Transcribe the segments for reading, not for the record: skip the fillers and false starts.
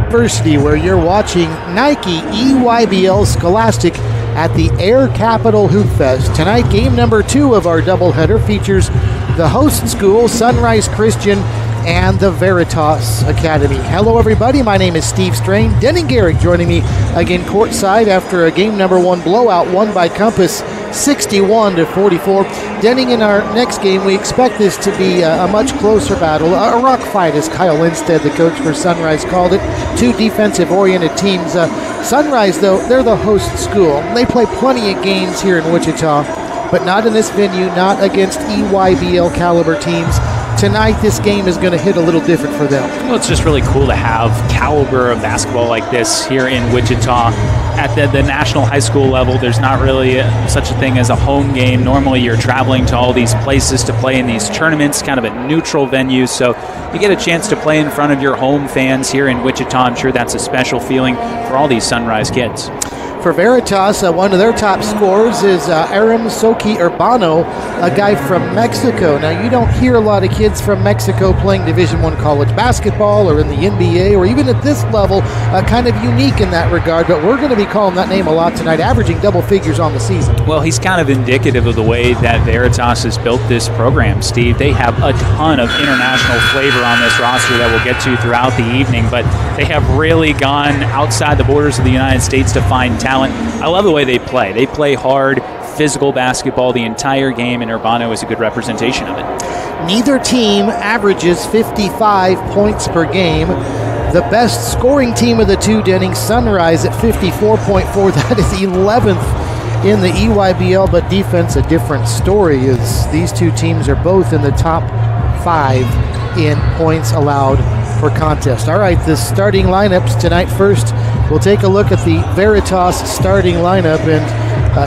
University, where you're watching Nike EYBL Scholastic at the Air Capital Hoopfest. Tonight, game number 2 of our doubleheader features the host school, Sunrise Christian, and the Veritas Academy. Hello, everybody. My name is Steve Strain. Denning Garrick joining me again courtside after a game number 1 blowout won by Compass 61-44. Denning, in our next game, we expect this to be a much closer battle, a rock fight, as Kyle Lindstedt, the coach for Sunrise, called it. 2 defensive-oriented teams. Sunrise, though, they're the host school. They play plenty of games here in Wichita, but not in this venue, not against EYBL caliber teams. Tonight, this game is going to hit a little different for them. Well, it's just really cool to have caliber of basketball like this here in Wichita. At the national high school level, there's not really such a thing as a home game. Normally, you're traveling to all these places to play in these tournaments, kind of at neutral venues. So you get a chance to play in front of your home fans here in Wichita. I'm sure that's a special feeling for all these Sunrise kids. For Veritas, one of their top scorers is Aram Soki Urbano, a guy from Mexico. Now, you don't hear a lot of kids from Mexico playing Division I college basketball or in the NBA or even at this level, kind of unique in that regard, but we're going to be calling that name a lot tonight, averaging double figures on the season. Well, he's kind of indicative of the way that Veritas has built this program, Steve. They have a ton of international flavor on this roster that we'll get to throughout the evening, but they have really gone outside the borders of the United States to find talent. I love the way they play. They play hard, physical basketball the entire game, and Urbano is a good representation of it. Neither team averages 55 points per game. The best scoring team of the two, Denning, Sunrise at 54.4. That is 11th in the EYBL, but defense, a different story, as these two teams are both in the top 5 in points allowed per contest. All right, the starting lineups tonight. First, we'll take a look at the Veritas starting lineup, and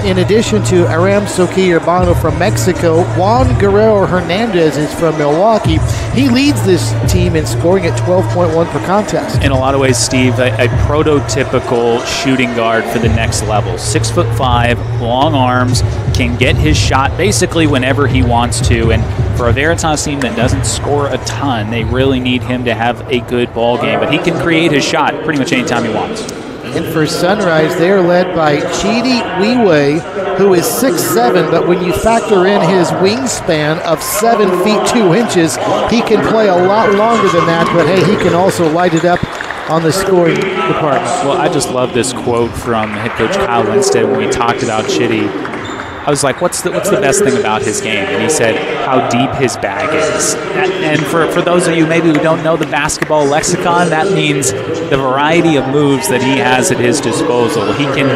in addition to Aram Soki Urbano from Mexico, Juan Guerrero Hernandez is from Milwaukee. He leads this team in scoring at 12.1 per contest. In a lot of ways, Steve, a prototypical shooting guard for the next level. 6'5", long arms, can get his shot basically whenever he wants to, and for a Veritas team that doesn't score a ton, they really need him to have a good ball game, but he can create his shot pretty much anytime he wants. And for Sunrise, they are led by Chidi Wiwe, who is 6'7", but when you factor in his wingspan of 7 feet 2 inches, he can play a lot longer than that, but hey, he can also light it up on the scoring department. Well, I just love this quote from head coach Kyle Lindstedt when we talked about Chidi. I was like, what's the best thing about his game? And he said how deep his bag is. And for those of you maybe who don't know the basketball lexicon, that means the variety of moves that he has at his disposal. He can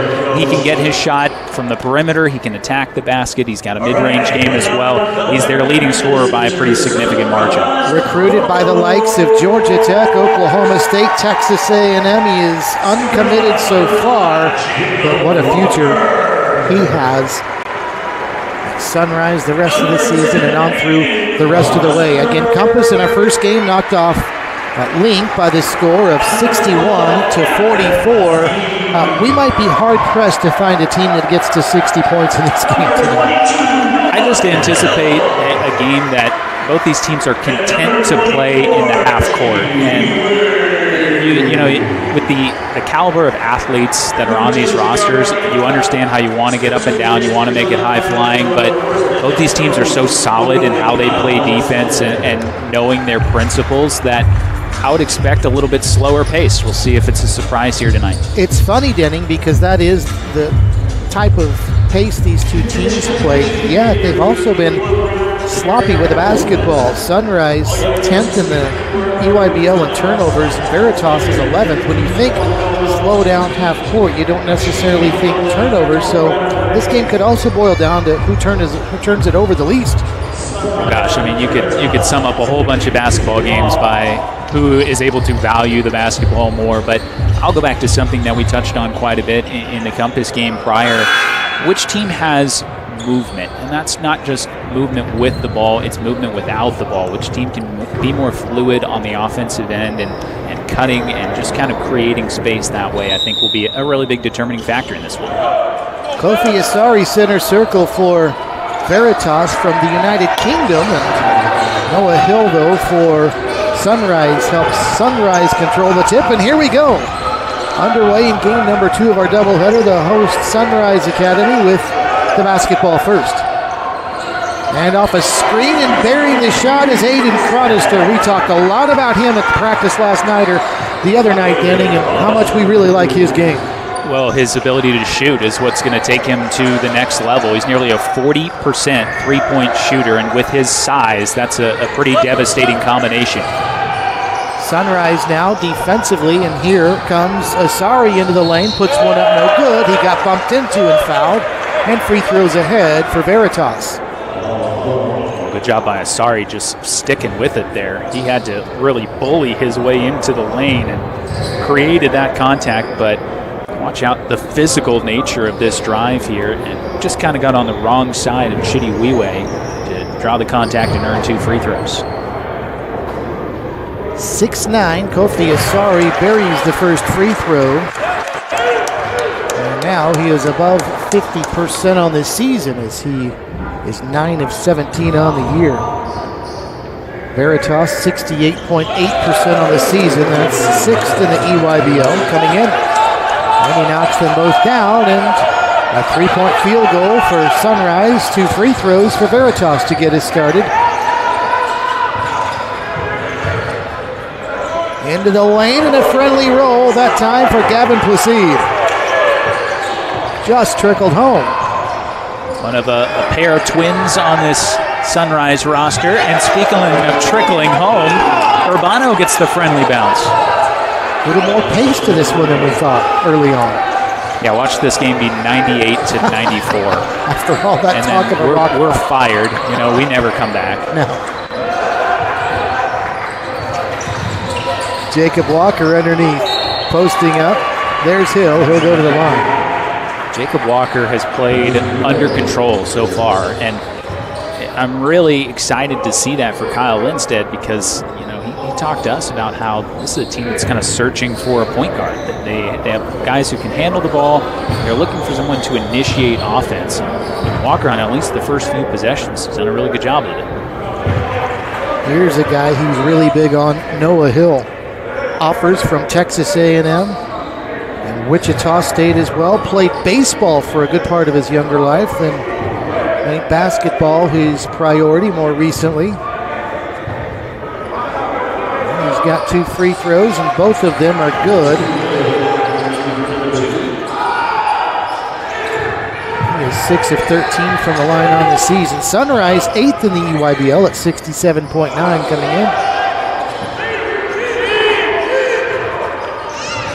get his shot from the perimeter. He can attack the basket. He's got a mid-range game as well. He's their leading scorer by a pretty significant margin. Recruited by the likes of Georgia Tech, Oklahoma State, Texas A&M. He is uncommitted so far, but what a future he has. Sunrise the rest of the season and on through the rest of the way. Again, Compass in our first game knocked off Link by the score of 61-44. We might be hard-pressed to find a team that gets to 60 points in this game tonight. I just anticipate a game that both these teams are content to play in the half court. And you know, with the caliber of athletes that are on these rosters, you understand how you want to get up and down, you want to make it high-flying, but both these teams are so solid in how they play defense and knowing their principles that I would expect a little bit slower pace. We'll see if it's a surprise here tonight. It's funny, Denning, because that is the type of pace these two teams play. Yeah, they've also been sloppy with the basketball. Sunrise 10th in the EYBL in turnovers. Veritas is 11th. When you think slow down half court, you don't necessarily think turnovers. So this game could also boil down to who turns it over the least. Gosh, I mean, you could sum up a whole bunch of basketball games by who is able to value the basketball more. But I'll go back to something that we touched on quite a bit in the Compass game prior. Which team has movement? And that's not just movement with the ball, it's movement without the ball. Which team can be more fluid on the offensive end and cutting and just kind of creating space that way, I think will be a really big determining factor in this one. Kofi Asari center circle for Veritas from the United Kingdom, and Noah Hill, though, for Sunrise helps Sunrise control the tip, and here we go. Underway in game number 2 of our doubleheader, the host Sunrise Academy with the basketball first. And off a screen and burying the shot is Aiden Cronister. We talked a lot about him at practice last night or the other night, Denning, and how much we really like his game. Well, his ability to shoot is what's going to take him to the next level. He's nearly a 40% three-point shooter, and with his size, that's a pretty devastating combination. Sunrise now defensively, and here comes Asari into the lane, puts one up, no good. He got bumped into and fouled, and free throws ahead for Veritas. Good job by Asari just sticking with it there. He had to really bully his way into the lane and created that contact, but watch out the physical nature of this drive here, and just kind of got on the wrong side of Chidi Wiwe to draw the contact and earn 2 free throws. 6'9", Kofi Asari buries the first free throw. And now he is above 50% on the season as he is 9 of 17 on the year. Veritas 68.8% on the season. That's 6th in the EYBL coming in. And he knocks them both down, and a 3-point field goal for Sunrise, 2 free throws for Veritas to get us started. Into the lane and a friendly roll, that time for Gavin Placide. Just trickled home. One of a pair of twins on this Sunrise roster. And speaking of trickling home, Urbano gets the friendly bounce. A little more pace to this one than we thought early on. Yeah, watch this game be 98 to 94. After all that and talk of a rock, we're fired. You know, we never come back. No. Jacob Walker underneath, posting up. There's Hill. He'll go to the line. Jacob Walker has played under control so far, and I'm really excited to see that for Kyle Lindstedt because, you know, he talked to us about how this is a team that's kind of searching for a point guard. That they have guys who can handle the ball. They're looking for someone to initiate offense. And Walker, on at least the first few possessions, has done a really good job with it. Here's a guy who's really big on, Noah Hill. Offers from Texas A&M and Wichita State as well. Played baseball for a good part of his younger life, then made basketball his priority more recently. And he's got 2 free throws, and both of them are good. He is 6 of 13 from the line on the season. Sunrise 8th in the EYBL at 67.9 coming in.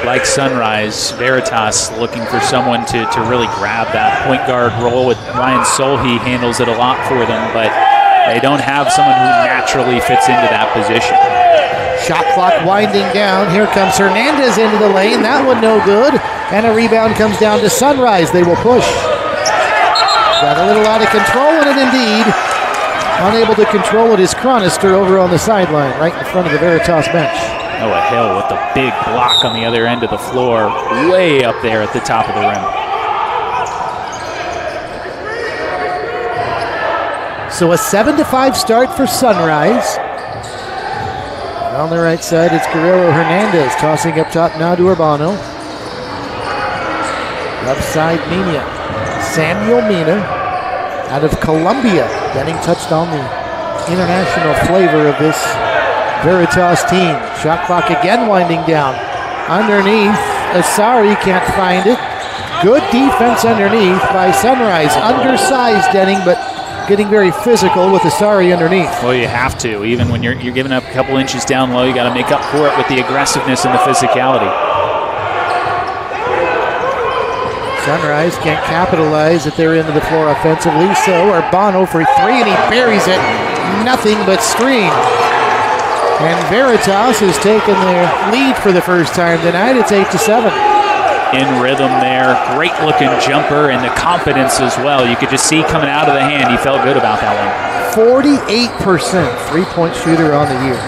Like Sunrise, Veritas looking for someone to really grab that point guard role. With Ryan Solhe handles it a lot for them, but they don't have someone who naturally fits into that position. Shot clock winding down. Here comes Hernandez into the lane. That one no good. And a rebound comes down to Sunrise. They will push. Got a little out of control in it indeed. Unable to control it is Cronister over on the sideline, right in front of the Veritas bench. Noah Hill with the big block on the other end of the floor, way up there at the top of the rim. So a 7-5 start for Sunrise. And on the right side, it's Guerrero Hernandez tossing up top now to Urbano. Left side, Mina. Samuel Mina out of Columbia. Denning touched on the international flavor of this Veritas team. Shot clock again winding down. Underneath, Asari can't find it. Good defense underneath by Sunrise. Undersized Denning, but getting very physical with Asari underneath. Well, you have to. Even when you're giving up a couple inches down low, you got to make up for it with the aggressiveness and the physicality. Sunrise can't capitalize at their end of the floor offensively, so Urbano for 3, and he buries it. Nothing but stream. And Veritas has taken their lead for the first time tonight. It's 8-7. In rhythm there. Great looking jumper and the confidence as well. You could just see coming out of the hand. He felt good about that one. 48% three-point shooter on the year.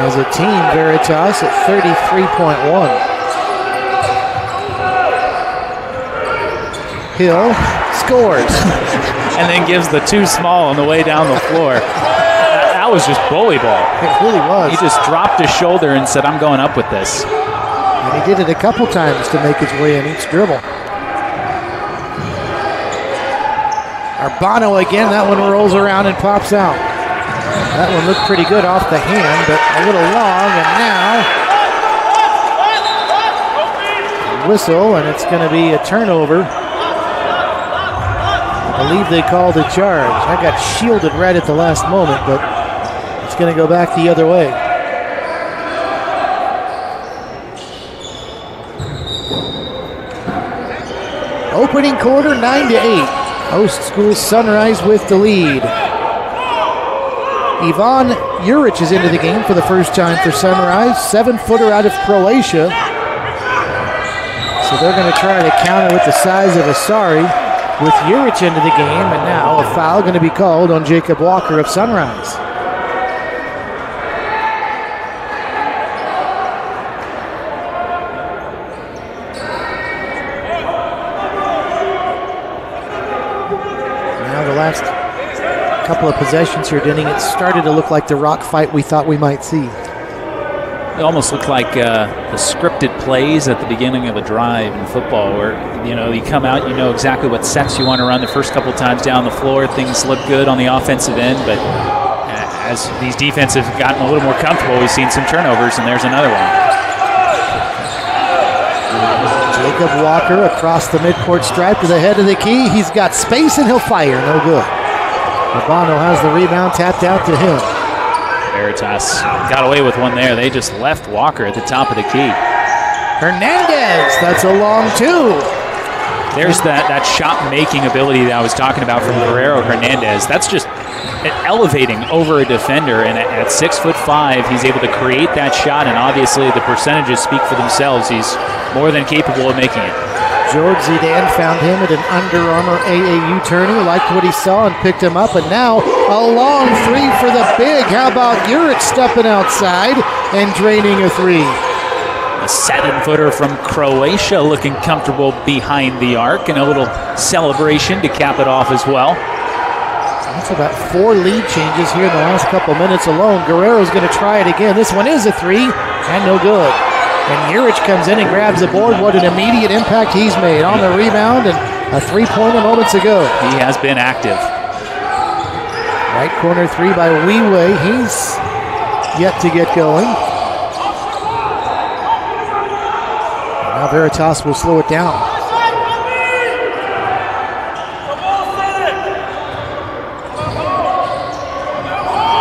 As a team, Veritas at 33.1. Hill scores. And then gives the too small on the way down the floor. That was just bully ball. It really was. He just dropped his shoulder and said, I'm going up with this. And he did it a couple times to make his way in each dribble. Urbano again, that one rolls around and pops out. That one looked pretty good off the hand, but a little long, and now a whistle, and it's going to be a turnover. I believe they called a charge. I got shielded right at the last moment, but it's going to go back the other way. Opening quarter, 9-8. Host school Sunrise with the lead. Ivan Juric is into the game for the first time for Sunrise. 7-footer out of Croatia. So they're going to try to counter with the size of Asari with Juric into the game. And now a foul going to be called on Jacob Walker of Sunrise. Now the last couple of possessions here, Denning, it started to look like the rock fight we thought we might see. It almost looked like the scripted plays at the beginning of a drive in football where, you come out, you know exactly what sets you want to run the first couple times down the floor. Things look good on the offensive end, but as these defenses have gotten a little more comfortable, we've seen some turnovers, and there's another one. Jacob Walker across the midcourt stripe to the head of the key. He's got space, and he'll fire. No good. Urbano has the rebound tapped out to him. Veritas got away with one there. They just left Walker at the top of the key. Hernandez, that's a long two. There's that shot-making ability that I was talking about from Guerrero Hernandez. That's just elevating over a defender, and at 6'5", he's able to create that shot, and obviously the percentages speak for themselves. He's more than capable of making it. George Zidane found him at an Under Armour AAU tourney, liked what he saw and picked him up, and now a long three for the big. How about Juric stepping outside and draining a three? A 7-footer from Croatia looking comfortable behind the arc, and a little celebration to cap it off as well. That's about 4 lead changes here in the last couple minutes alone. Guerrero's going to try it again. This one is a three, and no good. And Juric comes in and grabs the board. What an immediate impact he's made on the rebound, and a three-pointer moments ago. He has been active. Right corner three by Weiwei. He's yet to get going. Now Veritas will slow it down.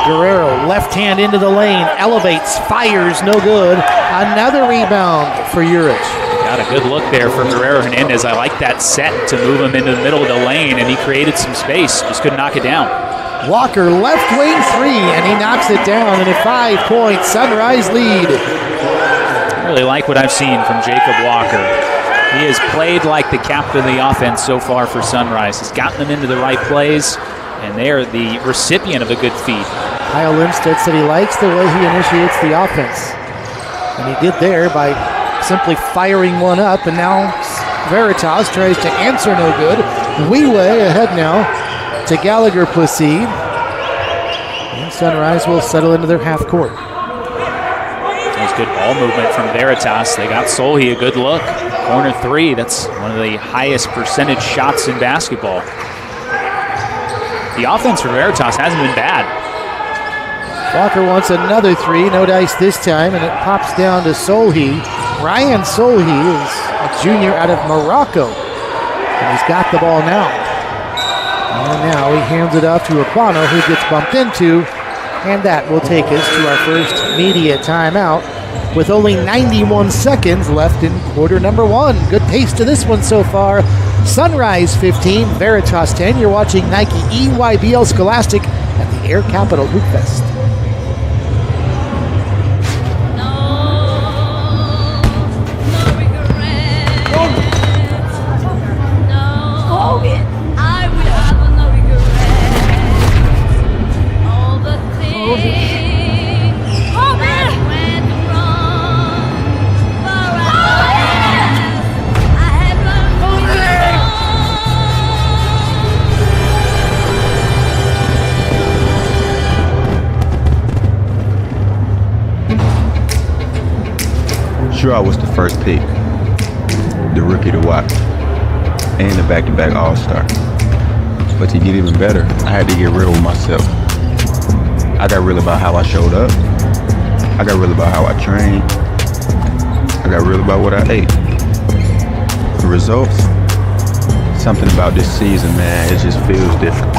Guerrero, left hand into the lane, elevates, fires, no good. Another rebound for Juric. Got a good look there from Guerrero Hernandez. I like that set to move him into the middle of the lane, and he created some space. Just couldn't knock it down. Walker, left wing three, and he knocks it down in a 5-point Sunrise lead. I really like what I've seen from Jacob Walker. He has played like the captain of the offense so far for Sunrise. He's gotten them into the right plays, and they are the recipient of a good feed. Kyle Lindstedt said he likes the way he initiates the offense. And he did there by simply firing one up, and now Veritas tries to answer, no good. Weiwei ahead now to Gallagher Placide. And Sunrise will settle into their half court. That was good ball movement from Veritas. They got Solhi a good look. Corner three, that's one of the highest percentage shots in basketball. The offense for Veritas hasn't been bad. Walker wants another three, no dice this time, and it pops down to Solhi. Ryan Solhi is a junior out of Morocco, and he's got the ball now. And now he hands it off to Urbano, who gets bumped into, and that will take us to our first media timeout with only 91 seconds left in quarter number one. Good pace to this one so far. Sunrise 15, Veritas 10. You're watching Nike EYBL Scholastic at the Air Capital Hoopfest. sure I was the first pick, the rookie to watch, and the back-to-back All-Star. But to get even better, I had to get real with myself. I got real about how I showed up. I got real about how I trained. I got real about what I ate. The results, something about this season, man, it just feels different.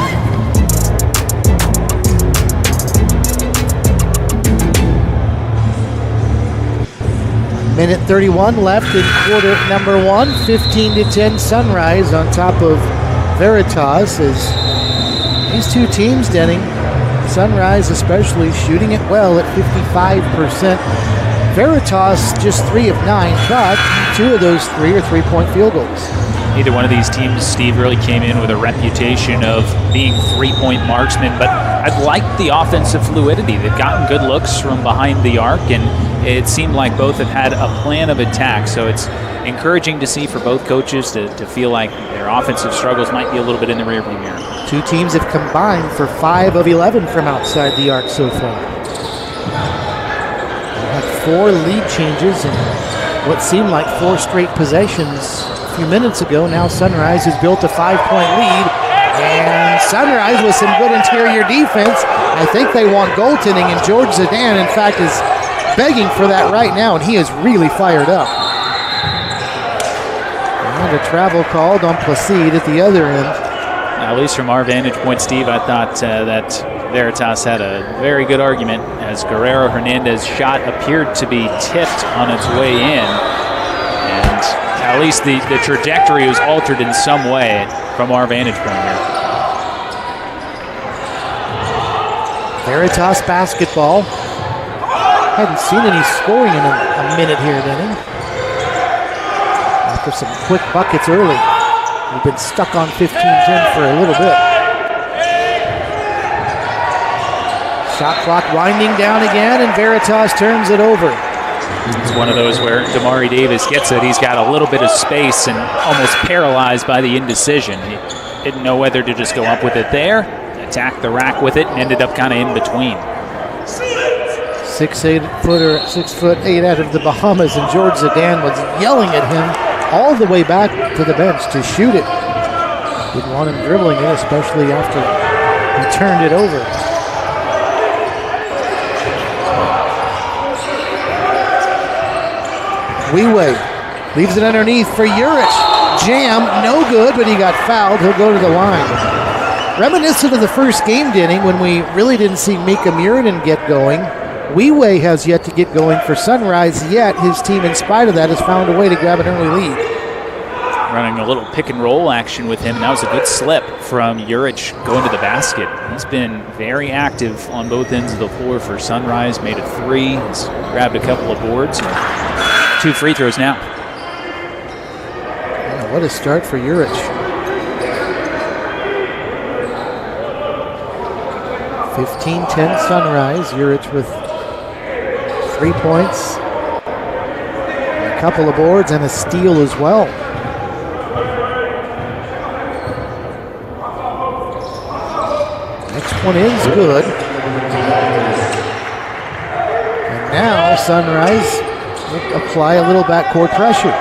Minute 31 left in quarter number 1. 15-10 Sunrise on top of Veritas. As these two teams, Denning, Sunrise especially, shooting it well at 55%. Veritas just 3 of 9, but 2 of those 3 are three-point field goals. Neither one of these teams, Steve, really came in with a reputation of being three-point marksmen, but I've liked the offensive fluidity. They've gotten good looks from behind the arc, and it seemed like both have had a plan of attack, so it's encouraging to see for both coaches to feel like their offensive struggles might be a little bit in the rearview mirror. Two teams have combined for 5 of 11 from outside the arc so far. They had 4 lead changes in what seemed like 4 straight possessions a few minutes ago. Now Sunrise has built a 5-point lead, and Sunrise with some good interior defense. I think they want goaltending, and George Zidane, in fact, is begging for that right now, and he is really fired up. And a travel called on Placide at the other end. At least from our vantage point, Steve, I thought that Veritas had a very good argument as Guerrero Hernandez's shot appeared to be tipped on its way in. And at least the trajectory was altered in some way from our vantage point here. Veritas basketball. Hadn't seen any scoring in a minute here, Denning. After some quick buckets early. We've been stuck on 15-10 for a little bit. Shot clock winding down again, and Veritas turns it over. It's one of those where Damari Davis gets it. He's got a little bit of space and almost paralyzed by the indecision. He didn't know whether to just go up with it there, attack the rack with it, and ended up kind of in between. 6'8" out of the Bahamas, and George Zidane was yelling at him all the way back to the bench to shoot it. Didn't want him dribbling it, especially after he turned it over. Weiwei leaves it underneath for Urich. Jam, no good, but he got fouled. He'll go to the line. Reminiscent of the first game, Denning, when we really didn't see Mika Muradin get going. Weiwei has yet to get going for Sunrise, yet his team, in spite of that, has found a way to grab an early lead. Running a little pick and roll action with him, and that was a good slip from Urich going to the basket. He's been very active on both ends of the floor for Sunrise, made a 3, he's grabbed a couple of boards, and 2 free throws now. Yeah, what a start for Urich. 15-10 Sunrise. Urich with 3 points, a couple of boards, and a steal as well. Next one is good. And now Sunrise will apply a little backcourt pressure.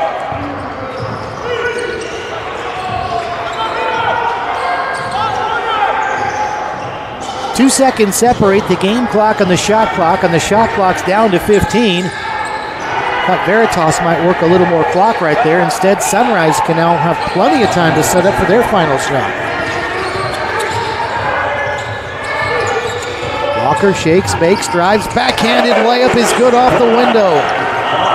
Two seconds separate the game clock and the shot clock, and the shot clock's down to 15. Thought Veritas might work a little more clock right there. Instead, Sunrise can now have plenty of time to set up for their final shot. Walker shakes, bakes, drives, backhanded layup is good off the window.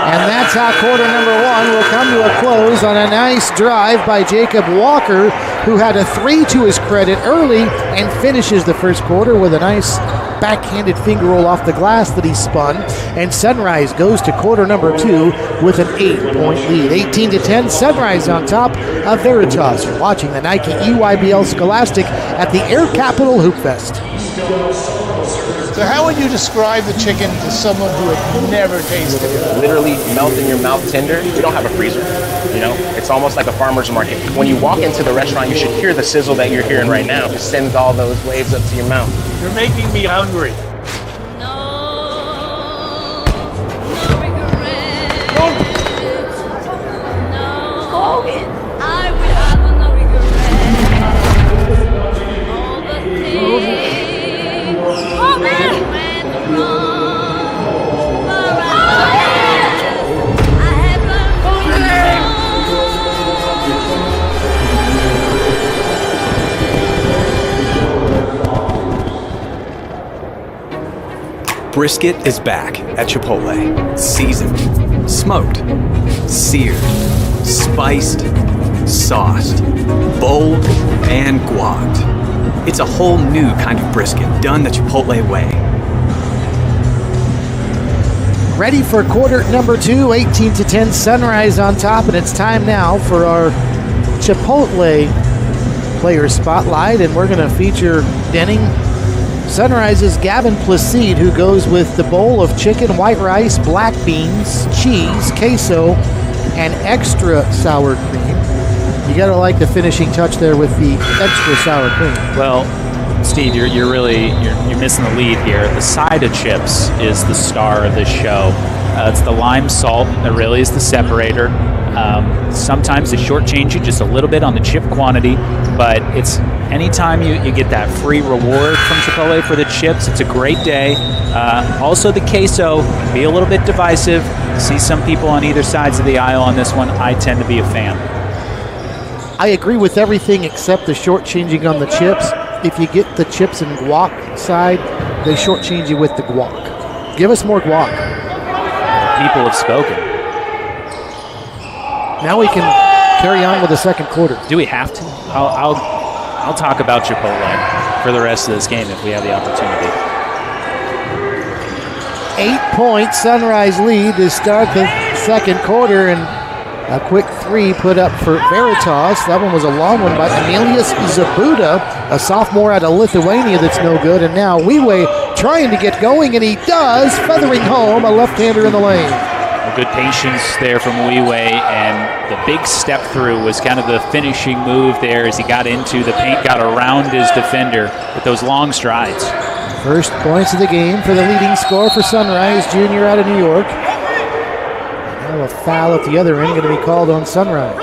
And that's how quarter number 1 will come to a close on a nice drive by Jacob Walker, who had a 3 to his credit early and finishes the first quarter with a nice backhanded finger roll off the glass that he spun. And Sunrise goes to quarter number 2 with an 8-point lead. 18-10, Sunrise on top of Veritas. You're watching the Nike EYBL Scholastic at the Air Capital Hoopfest. So how would you describe the chicken to someone who had never tasted it? Literally melt in your mouth tender. We don't have a freezer, you know? It's almost like a farmer's market. When you walk into the restaurant, you should hear the sizzle that you're hearing right now. It sends all those waves up to your mouth. You're making me hungry. No Brisket is back at Chipotle. Seasoned, smoked, seared, spiced, sauced, bold, and guacced. It's a whole new kind of brisket done the Chipotle way. Ready for quarter number 2, 18-10, Sunrise on top, and it's time now for our Chipotle player spotlight, and we're going to feature Denning Sunrise's Gavin Placide, who goes with the bowl of chicken, white rice, black beans, cheese, queso, and extra sour cream. You got to like the finishing touch there with the extra sour cream. Well, Steve, you're missing the lead here. The side of chips is the star of this show. It's the lime salt that really is the separator. Sometimes they shortchange you just a little bit on the chip quantity, but it's anytime you get that free reward from Chipotle for the chips, it's a great day. Also the queso, be a little bit divisive. See some people on either sides of the aisle on this one. I tend to be a fan. I agree with everything except the shortchanging on the chips. If you get the chips and guac side, they shortchange you with the guac. Give us more guac. People have spoken. Now we can carry on with the second quarter. Do we have to? I'll talk about Chipotle for the rest of this game if we have the opportunity. 8-point Sunrise lead to start the second quarter, and a quick 3 put up for Veritas. That one was a long one by Emilius Zabuda, a sophomore out of Lithuania that's no good. And now Weiwei trying to get going, and he does, feathering home a left-hander in the lane. Good patience there from Weiwei, and the big step through was kind of the finishing move there as he got into the paint, got around his defender with those long strides. First points of the game for the leading scorer for Sunrise, junior out of New York. Now a foul at the other end going to be called on Sunrise.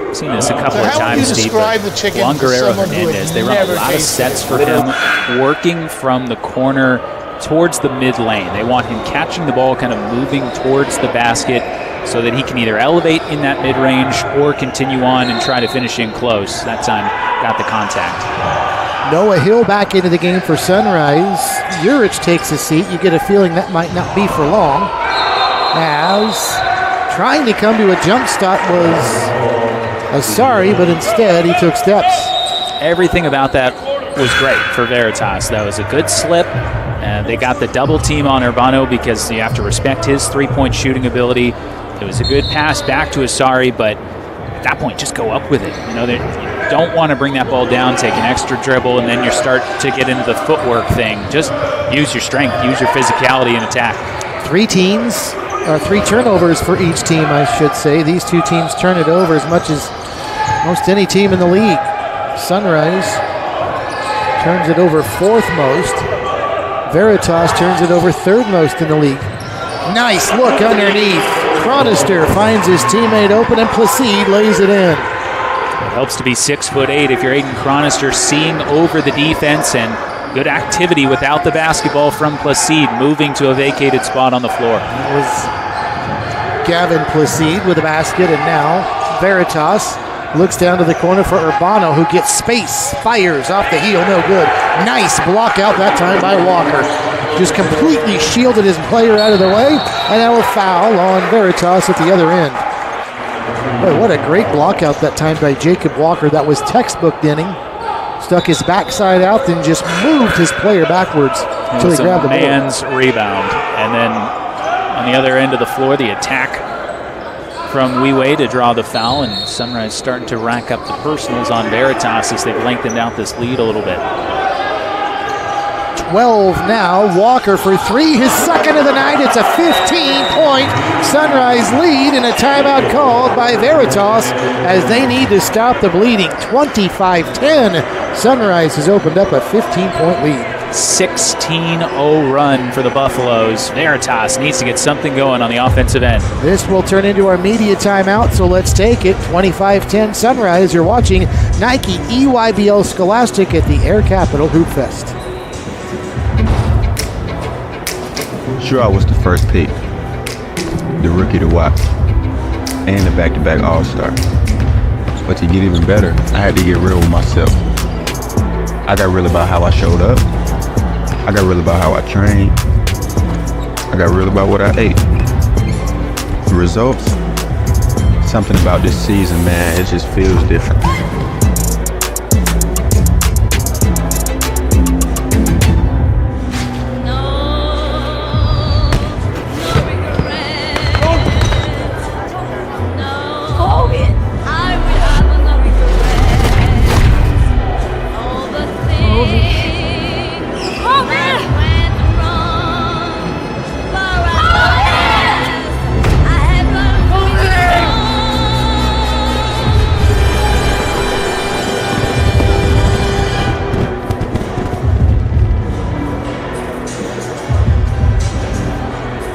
I've seen this a couple of times, Steve. Juan Guerrero Hernandez, they run a lot of sets for him, working from the corner towards the mid lane. They want him catching the ball, kind of moving towards the basket so that he can either elevate in that mid-range or continue on and try to finish in close. That time got the contact. Noah Hill back into the game for Sunrise. Urich takes a seat. You get a feeling that might not be for long, as trying to come to a jump stop was sorry, but instead he took steps. Everything about that was great for Veritas. That was a good slip. They got the double team on Urbano because you have to respect his three-point shooting ability. It was a good pass back to Asari, but at that point, just go up with it. You don't want to bring that ball down, take an extra dribble, and then you start to get into the footwork thing. Just use your strength, use your physicality and attack. 3 turnovers for each team, I should say. These two teams turn it over as much as most any team in the league. Sunrise turns it over 4th most. Veritas turns it over 3rd most in the league. Nice look underneath. Chronister finds his teammate open, and Placide lays it in. It helps to be 6'8" if you're Aiden Chronister, seeing over the defense, and good activity without the basketball from Placide, moving to a vacated spot on the floor. That was Gavin Placide with the basket, and now Veritas looks down to the corner for Urbano, who gets space, fires off the heel, no good. Nice block out that time by Walker. Just completely shielded his player out of the way, and now a foul on Veritas at the other end. Boy, what a great block out that time by Jacob Walker. That was textbook Denning. Stuck his backside out, then just moved his player backwards until he grabbed the ball. Man's rebound, and then on the other end of the floor, the attack from Weiwei to draw the foul, and Sunrise starting to rack up the personals on Veritas as they've lengthened out this lead a little bit. 12 now. Walker for 3, his second of the night. It's a 15-point Sunrise lead, and a timeout called by Veritas as they need to stop the bleeding. 25-10. Sunrise has opened up a 15-point lead. 16-0 run for the Buffaloes. Veritas needs to get something going on the offensive end. This will turn into our media timeout, so let's take it. 25-10 Sunrise. You're watching Nike EYBL Scholastic at the Air Capital Hoopfest. Sure, I was the first pick, the rookie to watch, and the back-to-back All-Star. But to get even better, I had to get real with myself. I got real about how I showed up, I got real about how I trained. I got real about what I ate. The results, something about this season, man, it just feels different.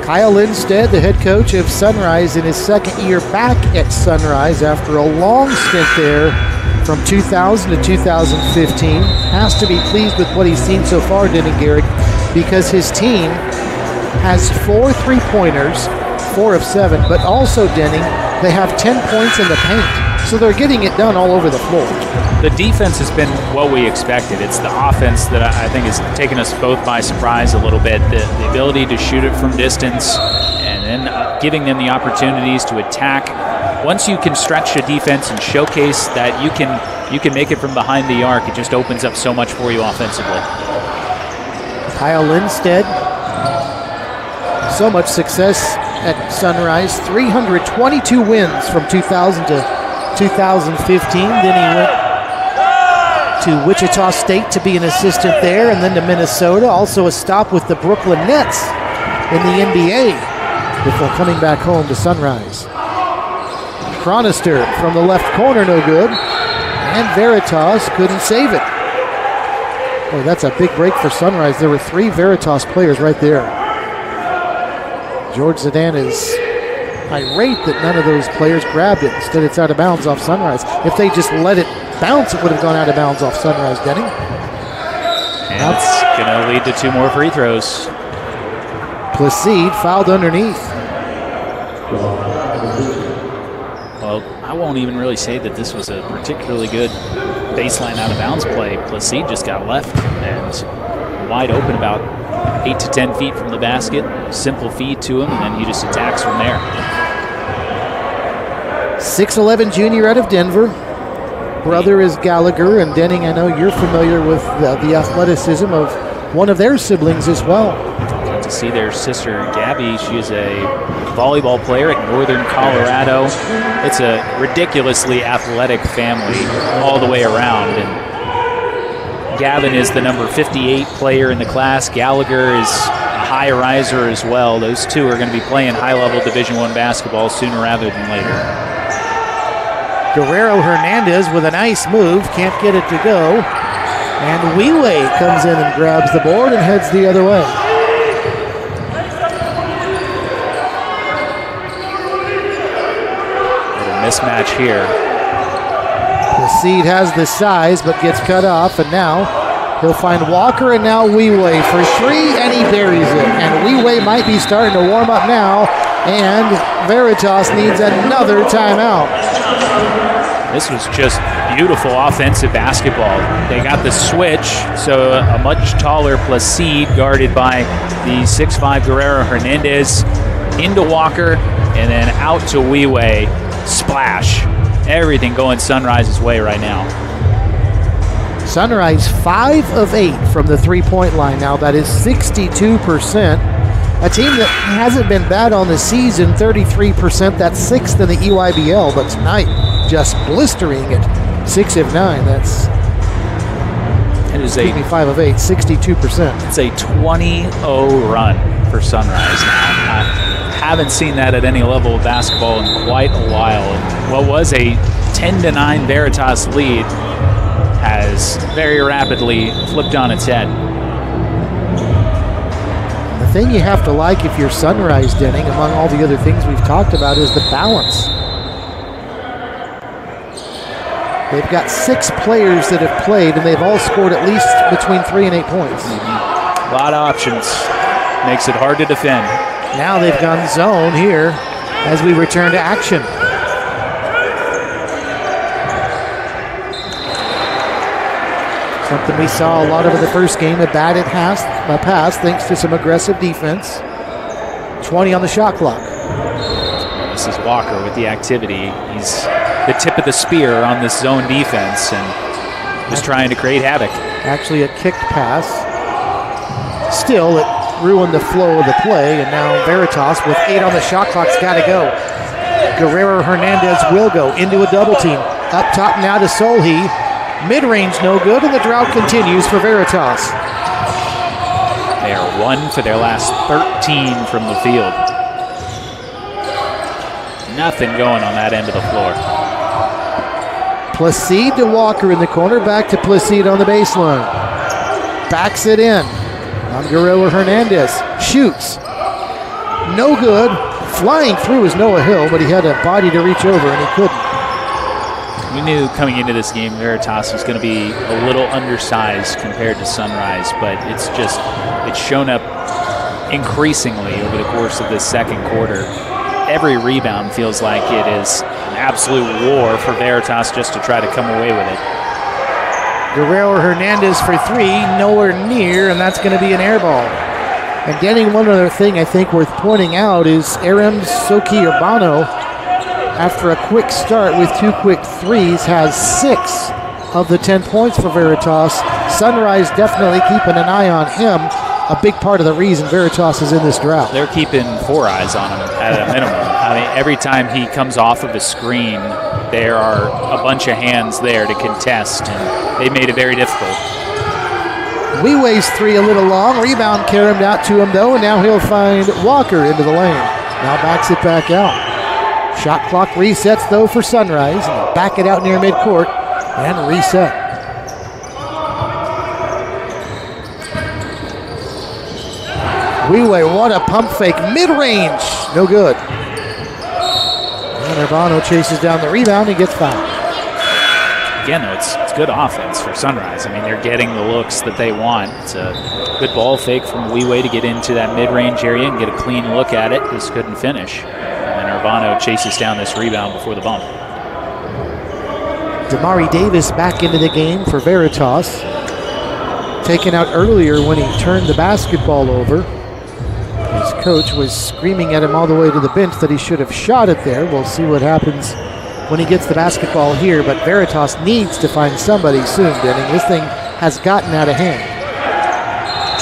Kyle Lindstedt, the head coach of Sunrise in his second year back at Sunrise after a long stint there from 2000 to 2015. Has to be pleased with what he's seen so far, Denning Garrick, because his team has 4 3-pointers, 4 of 7, but also, Denning, they have 10 points in the paint. So they're getting it done all over the floor. The defense has been what we expected. It's the offense that I think has taken us both by surprise a little bit. The ability to shoot it from distance and then giving them the opportunities to attack. Once you can stretch a defense and showcase that you can make it from behind the arc, it just opens up so much for you offensively. Kyle Lindstedt, so much success at Sunrise, 322 wins from 2000 to 2015. Then he went to Wichita State to be an assistant there, and then to Minnesota. Also a stop with the Brooklyn Nets in the NBA before coming back home to Sunrise. Chronister from the left corner, no good. And Veritas couldn't save it. Boy, that's a big break for Sunrise. There were 3 Veritas players right there. George Zidane is irate that none of those players grabbed it. Instead, it's out of bounds off Sunrise. If they just let it bounce, it would have gone out of bounds off Sunrise, Denning. And it's going to lead to 2 more free throws. Placide fouled underneath. Well, I won't even really say that this was a particularly good baseline out of bounds play. Placide just got left and wide open about 8 to 10 feet from the basket. Simple feed to him, and then he just attacks from there. 6'11" junior out of Denver. Brother is Gallagher, and Denning, I know you're familiar with the athleticism of one of their siblings as well. Got to see their sister, Gabby. She is a volleyball player at Northern Colorado. It's a ridiculously athletic family all the way around. And Gavin is the number 58 player in the class. Gallagher is a high riser as well. Those two are going to be playing high-level Division I basketball sooner rather than later. Guerrero Hernandez with a nice move, can't get it to go. And Weiwei comes in and grabs the board and heads the other way. Little mismatch here. Placide has the size but gets cut off, and now he'll find Walker, and now Weiwei for 3, and he buries it. And Weiwei might be starting to warm up now, and Veritas needs another timeout. This was just beautiful offensive basketball. They got the switch, so a much taller Placide guarded by the 6'5" Guerrero Hernandez into Walker, and then out to Weiwei. Splash. Everything going Sunrise's way right now. Sunrise 5 of 8 from the 3-point line now. That is 62%. A team that hasn't been bad on the season, 33%. That's 6th in the EYBL, but tonight just blistering it. 6 of 9. That's 5 of 8, 62%. It's a 20-0 run for Sunrise now. I haven't seen that at any level of basketball in quite a while. What was a 10-9 Veritas lead has very rapidly flipped on its head. The thing you have to like if you're Sunrise, Denning, among all the other things we've talked about, is the balance. They've got 6 players that have played, and they've all scored at least between 3 and 8 points. A lot of options. Makes it hard to defend. Now they've gone zone here as we return to action. Something we saw a lot of in the first game, a batted pass thanks to some aggressive defense. 20 on the shot clock. This is Walker with the activity. He's the tip of the spear on this zone defense and just trying to create havoc. Actually a kicked pass. Still, it ruined the flow of the play, and now Veritas with 8 on the shot clock's got to go. Guerrero Hernandez will go into a double team. Up top now to Solhi. Mid-range no good, and the drought continues for Veritas. They are 1 for their last 13 from the field. Nothing going on that end of the floor. Placide to Walker in the corner, back to Placide on the baseline. Backs it in on Guerrero Hernandez. Shoots. No good. Flying through is Noah Hill, but he had a body to reach over and he couldn't. We knew coming into this game Veritas was going to be a little undersized compared to Sunrise, but it's shown up increasingly over the course of this second quarter. Every rebound feels like it is an absolute war for Veritas just to try to come away with it. Guerrero Hernandez for 3, nowhere near, and that's going to be an air ball. And Denning, one other thing I think worth pointing out is Aram Soki Urbano, after a quick start with 2 quick threes, has 6 of the 10 points for Veritas. Sunrise definitely keeping an eye on him. A big part of the reason Veritas is in this drought. They're keeping 4 eyes on him at a minimum. I mean, every time he comes off of a screen, there are a bunch of hands there to contest, and they made it very difficult. Weiwei's 3 a little long. Rebound caromed out to him, though, and now he'll find Walker into the lane. Now backs it back out. Shot clock resets, though, for Sunrise. And back it out near midcourt and reset. Weiwei, what a pump fake. Mid-range. No good. And Urbano chases down the rebound and gets fouled. Again, though, it's good offense for Sunrise. I mean, they're getting the looks that they want. It's a good ball fake from Weiwei to get into that mid-range area and get a clean look at it. Just couldn't finish. And then Urbano chases down this rebound before the bump. Damari Davis back into the game for Veritas. Taken out earlier when he turned the basketball over. His coach was screaming at him all the way to the bench that he should have shot it there. We'll see what happens when he gets the basketball here, but Veritas needs to find somebody soon, Denning. This thing has gotten out of hand.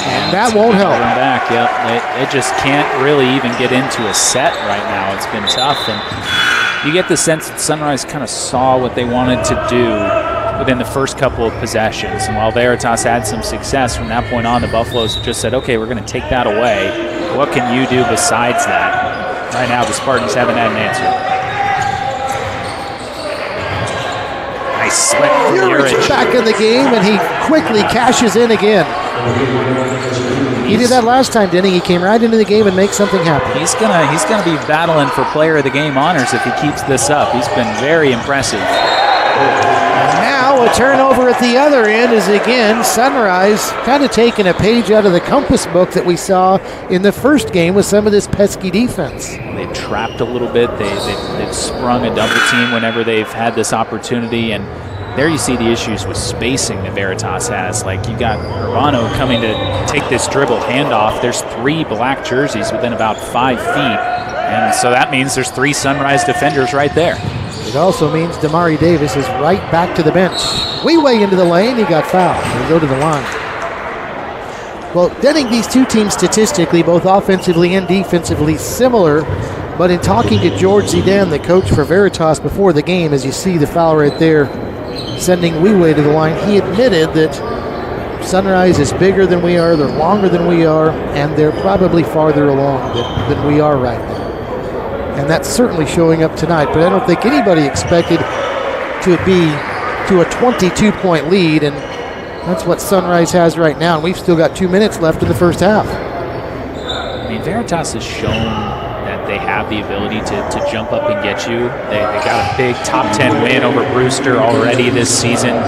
And that won't help. Back, yep. They just can't really even get into a set right now. It's been tough, and you get the sense that Sunrise kind of saw what they wanted to do within the first couple of possessions. And while Veritas had some success from that point on, the Buffaloes just said, okay, we're going to take that away. What can you do besides that? Right now, the Spartans haven't had an answer. Nice slip from Urich back in the game, and he quickly cashes in again. He did that last time, didn't he? He came right into the game and makes something happen. He's gonna be battling for Player of the Game honors if he keeps this up. He's been very impressive. And now a turnover at the other end is again Sunrise kind of taking a page out of the compass book that we saw in the first game with some of this pesky defense. They've trapped a little bit. They've sprung a double team whenever they've had this opportunity, and there you see the issues with spacing that Veritas has. Like, you got Urbano coming to take this dribble handoff. There's 3 black jerseys within about 5 feet, and so that means there's 3 Sunrise defenders right there. It also means Damari Davis is right back to the bench. Weiwei into the lane, he got fouled. He'll go to the line. Well, Denning, these two teams statistically, both offensively and defensively, similar. But in talking to George Zidane, the coach for Veritas before the game, as you see the foul right there, sending Weiwei to the line, he admitted that Sunrise is bigger than we are, they're longer than we are, and they're probably farther along than we are right now. And that's certainly showing up tonight, but I don't think anybody expected to be to a 22-point lead, and that's what Sunrise has right now, and we've still got 2 minutes left in the first half. I mean, Veritas has shown that they have the ability to jump up and get you. They got a big top 10 win over Brewster already this season.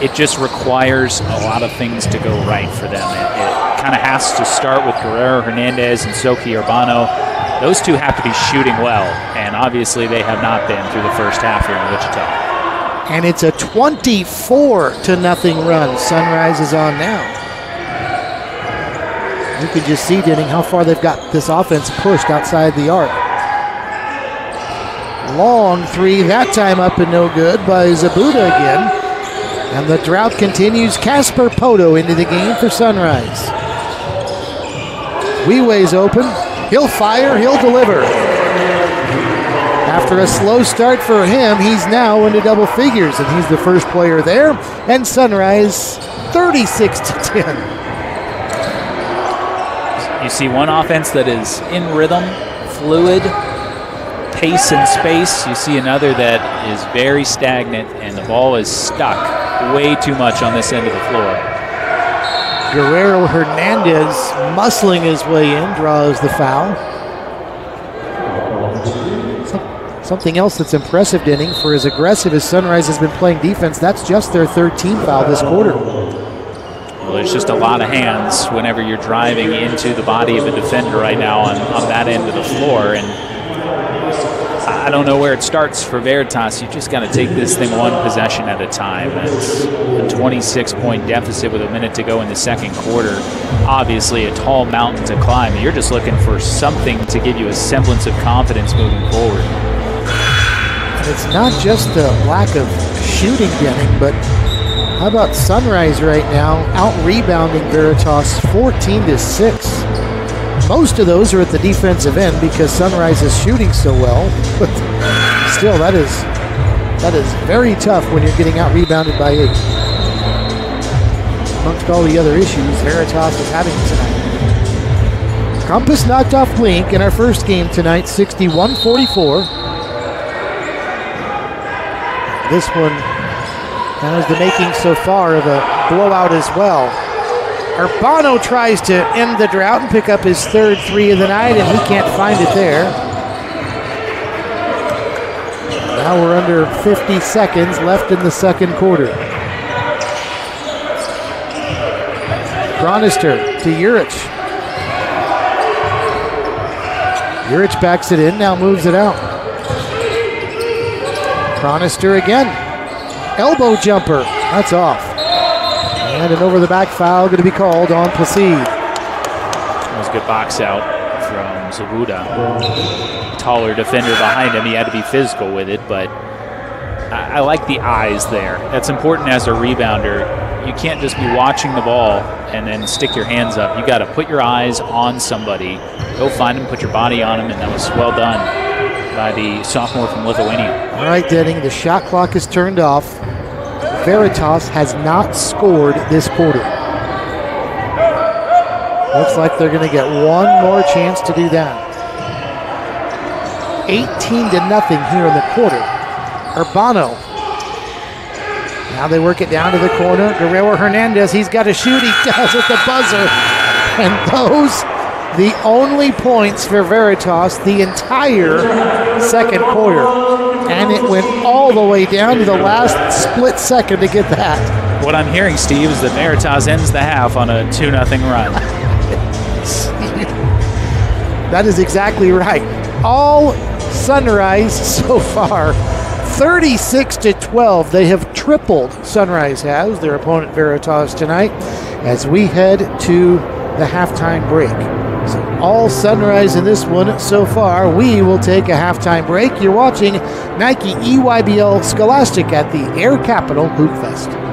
It just requires a lot of things to go right for them. It kind of has to start with Guerrero Hernandez and Soki Urbano. Those two have to be shooting well, and obviously they have not been through the first half here in Wichita. And it's a 24-0 run. Sunrise is on now. You can just see, Denning, how far they've got this offense pushed outside the arc. Long three, that time up and no good by Zabuda again. And the drought continues. Casper Poto into the game for Sunrise. Weiwei's open. He'll fire, he'll deliver. After a slow start for him, he's now into double figures, and he's the first player there. And Sunrise, 36-10. You see one offense that is in rhythm, fluid, pace and space. You see another that is very stagnant, and the ball is stuck way too much on this end of the floor. Guerrero Hernandez muscling his way in, draws the foul. Something else that's impressive, Denning, for as aggressive as Sunrise has been playing defense, that's just their third team foul this quarter. Well, there's just a lot of hands whenever you're driving into the body of a defender right now on that end of the floor. And I don't know where it starts for Veritas. You just got to take this thing one possession at a time. It's a 26-point deficit with a minute to go in the second quarter. Obviously a tall mountain to climb. You're just looking for something to give you a semblance of confidence moving forward. And it's not just the lack of shooting, Denning, but how about Sunrise right now out-rebounding Veritas 14-6. Most of those are at the defensive end because Sunrise is shooting so well, but still, that is very tough when you're getting out-rebounded by 8. Amongst all the other issues Veritas is having tonight. Compass knocked off Blink in our first game tonight, 61-44. This one has the making so far of a blowout as well. Urbano tries to end the drought and pick up his third three of the night, and he can't find it there. Now we're under 50 seconds left in the second quarter. Cronister to Urich. Urich backs it in, now moves it out. Cronister again. Elbow jumper, that's off. And an over-the-back foul going to be called on Placide. That was a good box out from Zabuda. Taller defender behind him. He had to be physical with it, but I like the eyes there. That's important as a rebounder. You can't just be watching the ball and then stick your hands up. You got to put your eyes on somebody. Go find him, put your body on him, and that was well done by the sophomore from Lithuania. All right, Denning, the shot clock is turned off. Veritas has not scored this quarter. Looks like they're going to get one more chance to do that. 18-0 here in the quarter. Urbano. Now they work it down to the corner. Guerrero Hernandez, he's got to shoot. He does at the buzzer. And those, the only points for Veritas the entire second quarter. And it went all the way down to the last split second to get that. What I'm hearing, Steve, is that Veritas ends the half on a 2-0 run. That is exactly right. All Sunrise so far, 36-12. They have tripled, Sunrise has, their opponent Veritas tonight, as we head to the halftime break. So all Sunrise in this one so far. We will take a halftime break. You're watching Nike EYBL Scholastic at the Air Capital Hoopfest.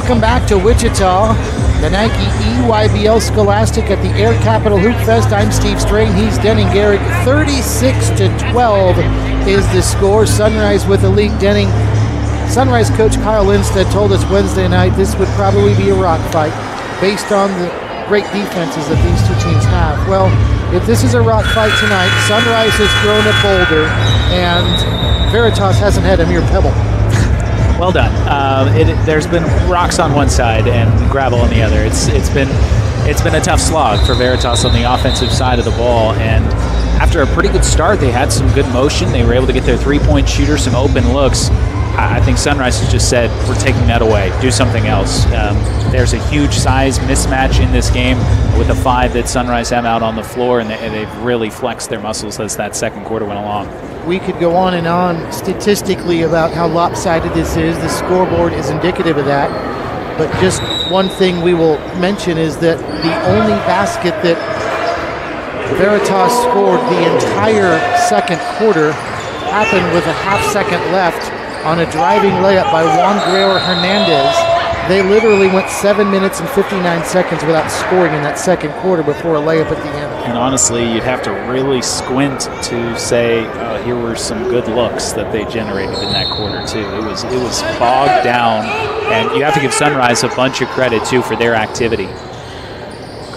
Welcome back to Wichita, the Nike EYBL Scholastic at the Air Capital Hoopfest. I'm Steve Strain, he's Denning Garrick. 36-12 is the score. Sunrise with the lead. Denning. Sunrise coach Kyle Lindstedt told us Wednesday night this would probably be a rock fight based on the great defenses that these two teams have. Well, if this is a rock fight tonight, Sunrise has thrown a boulder and Veritas hasn't had a mere pebble. Well done. There's been rocks on one side and gravel on the other. It's been a tough slog for Veritas on the offensive side of the ball, and after a pretty good start, they had some good motion. They were able to get their three-point shooter some open looks. I think Sunrise has just said, we're taking that away. Do something else. There's a huge size mismatch in this game with the 5 that Sunrise have out on the floor, and they've really flexed their muscles as that second quarter went along. We could go on and on statistically about how lopsided this is. The scoreboard is indicative of that. But just one thing we will mention is that the only basket that Veritas scored the entire second quarter happened with a half second left on a driving layup by Juan Guerrero Hernandez. They literally went 7 minutes and 59 seconds without scoring in that second quarter before a layup at the end. And honestly, you'd have to really squint to say, here were some good looks that they generated in that quarter too. It was bogged down, and you have to give Sunrise a bunch of credit too for their activity.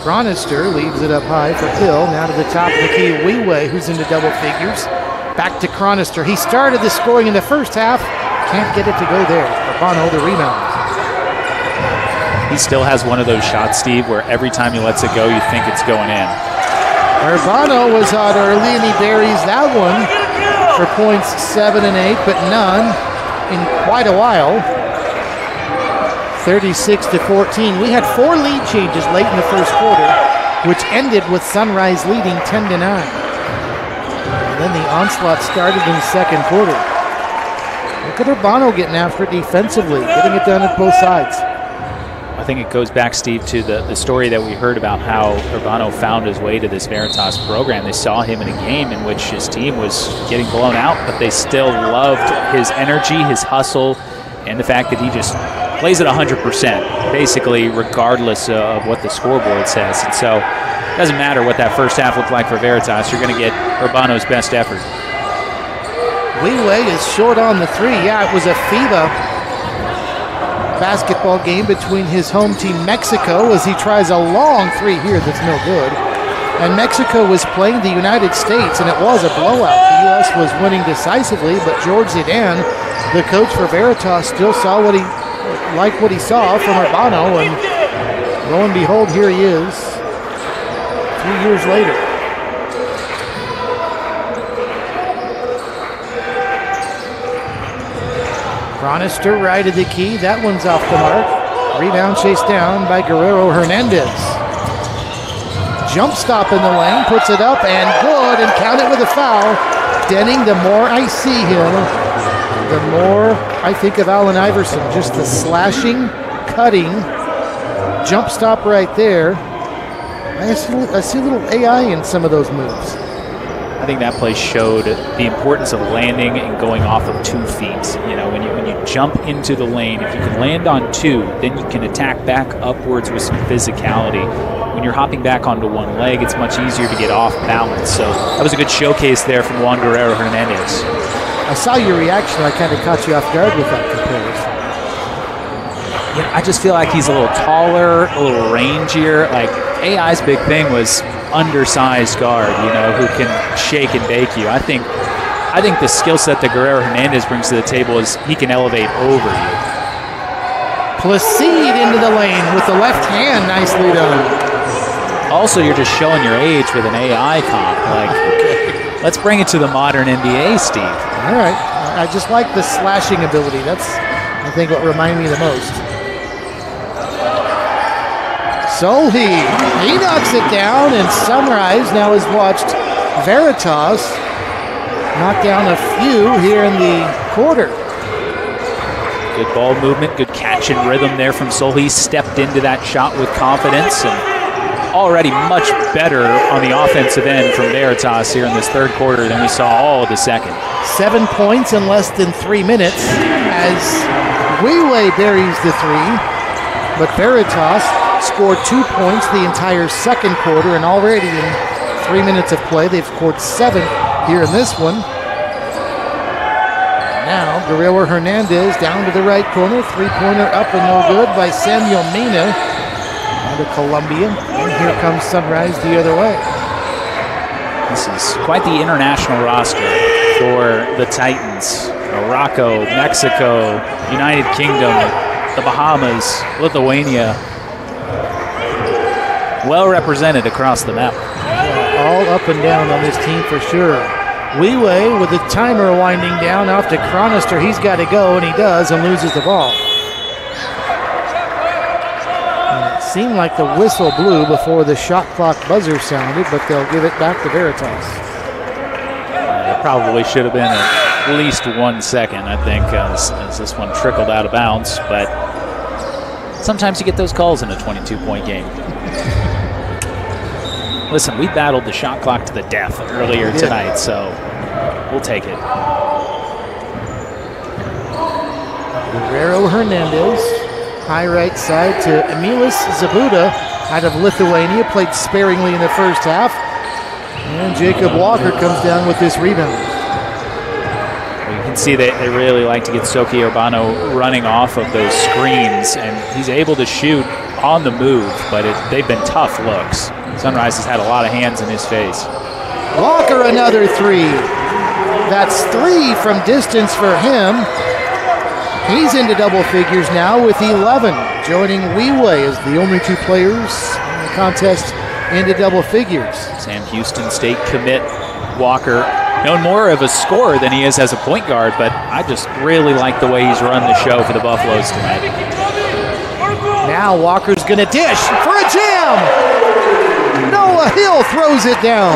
Cronister leaves it up high for Hill. Now to the top of the key, Weiwei, who's into double figures. Back to Cronister. He started the scoring in the first half. Can't get it to go there. Urbano, the rebound. He still has one of those shots, Steve, where every time he lets it go, you think it's going in. Urbano was out early, and he buries that one for points 7 and 8, but none in quite a while. 36-14. We had 4 lead changes late in the first quarter, which ended with Sunrise leading 10-9. And then the onslaught started in the second quarter. Look at Urbano getting after it defensively, getting it done at both sides. I think it goes back, Steve, to the story that we heard about how Urbano found his way to this Veritas program. They saw him in a game in which his team was getting blown out, but they still loved his energy, his hustle, and the fact that he just plays at 100%, basically regardless of what the scoreboard says. And so it doesn't matter what that first half looked like for Veritas. You're going to get Urbano's best effort. Weiwei is short on the 3. Yeah, it was a FIBA basketball game between his home team Mexico as he tries a long 3 here that's no good. And Mexico was playing the United States, and it was a blowout. The U.S. was winning decisively, but George Zidane, the coach for Veritas, still saw what he saw from Urbano, and lo and behold, here he is 3 years later. Cronister right of the key. That one's off the mark. Rebound chased down by Guerrero Hernandez. Jump stop in the lane, puts it up and good, and count it with a foul. Denning, the more I see him, the more I think of Allen Iverson. Just the slashing, cutting, jump stop right there. I see a little AI in some of those moves. I think that play showed the importance of landing and going off of 2 feet. You know, when you jump into the lane, if you can land on 2, then you can attack back upwards with some physicality. When you're hopping back onto one leg, it's much easier to get off balance. So that was a good showcase there from Juan Guerrero Hernandez. I saw your reaction. I kind of caught you off guard with that comparison. Yeah, I just feel like he's a little taller, a little rangier. Like AI's big thing was undersized guard, you know, who can shake and bake you. I think the skill set that Guerrero Hernandez brings to the table is he can elevate over you. Placide into the lane with the left hand, nicely done. Also, you're just showing your age with an AI comp. Like, let's bring it to the modern NBA, Steve. All right, I just like the slashing ability. That's, I think, what reminded me the most. So he knocks it down, and Sunrise now has watched Veritas knock down a few here in the quarter. Good ball movement, good catch and rhythm there from Solhi. Stepped into that shot with confidence, and already much better on the offensive end from Veritas here in this third quarter than we saw all of the second. 7 points in less than 3 minutes as Weiwei buries the 3. But Veritas scored 2 points the entire second quarter, and already in 3 minutes of play, they've scored 7 here in this one. Now, Guerrero Hernandez down to the right corner. Three-pointer up and no good by Samuel Mina out of Columbia. And here comes Sunrise the other way. This is quite the international roster for the Titans. Morocco, Mexico, United Kingdom, the Bahamas, Lithuania. Well represented across the map. Yeah, all up and down on this team for sure. Weiwei with the timer winding down off to Chronister. He's got to go, and he does, and loses the ball. And it seemed like the whistle blew before the shot clock buzzer sounded, but they'll give it back to Veritas. It probably should have been at least 1 second, I think, as this one trickled out of bounds. But sometimes you get those calls in a 22-point game. Listen, we battled the shot clock to the death earlier tonight, so we'll take it. Guerrero Hernandez, high right side to Emilis Zabuda out of Lithuania, played sparingly in the first half. And Jacob Walker comes down with this rebound. You can see that they really like to get Soki Urbano running off of those screens, and he's able to shoot on the move, but they've been tough looks. Sunrise has had a lot of hands in his face. Walker, another three. That's 3 from distance for him. He's into double figures now with 11, joining Weiwei as the only 2 players in the contest into double figures. Sam Houston State commit Walker, known more of a scorer than he is as a point guard, but I just really like the way he's run the show for the Buffaloes tonight. Now Walker's going to dish for a jam. Noah Hill throws it down.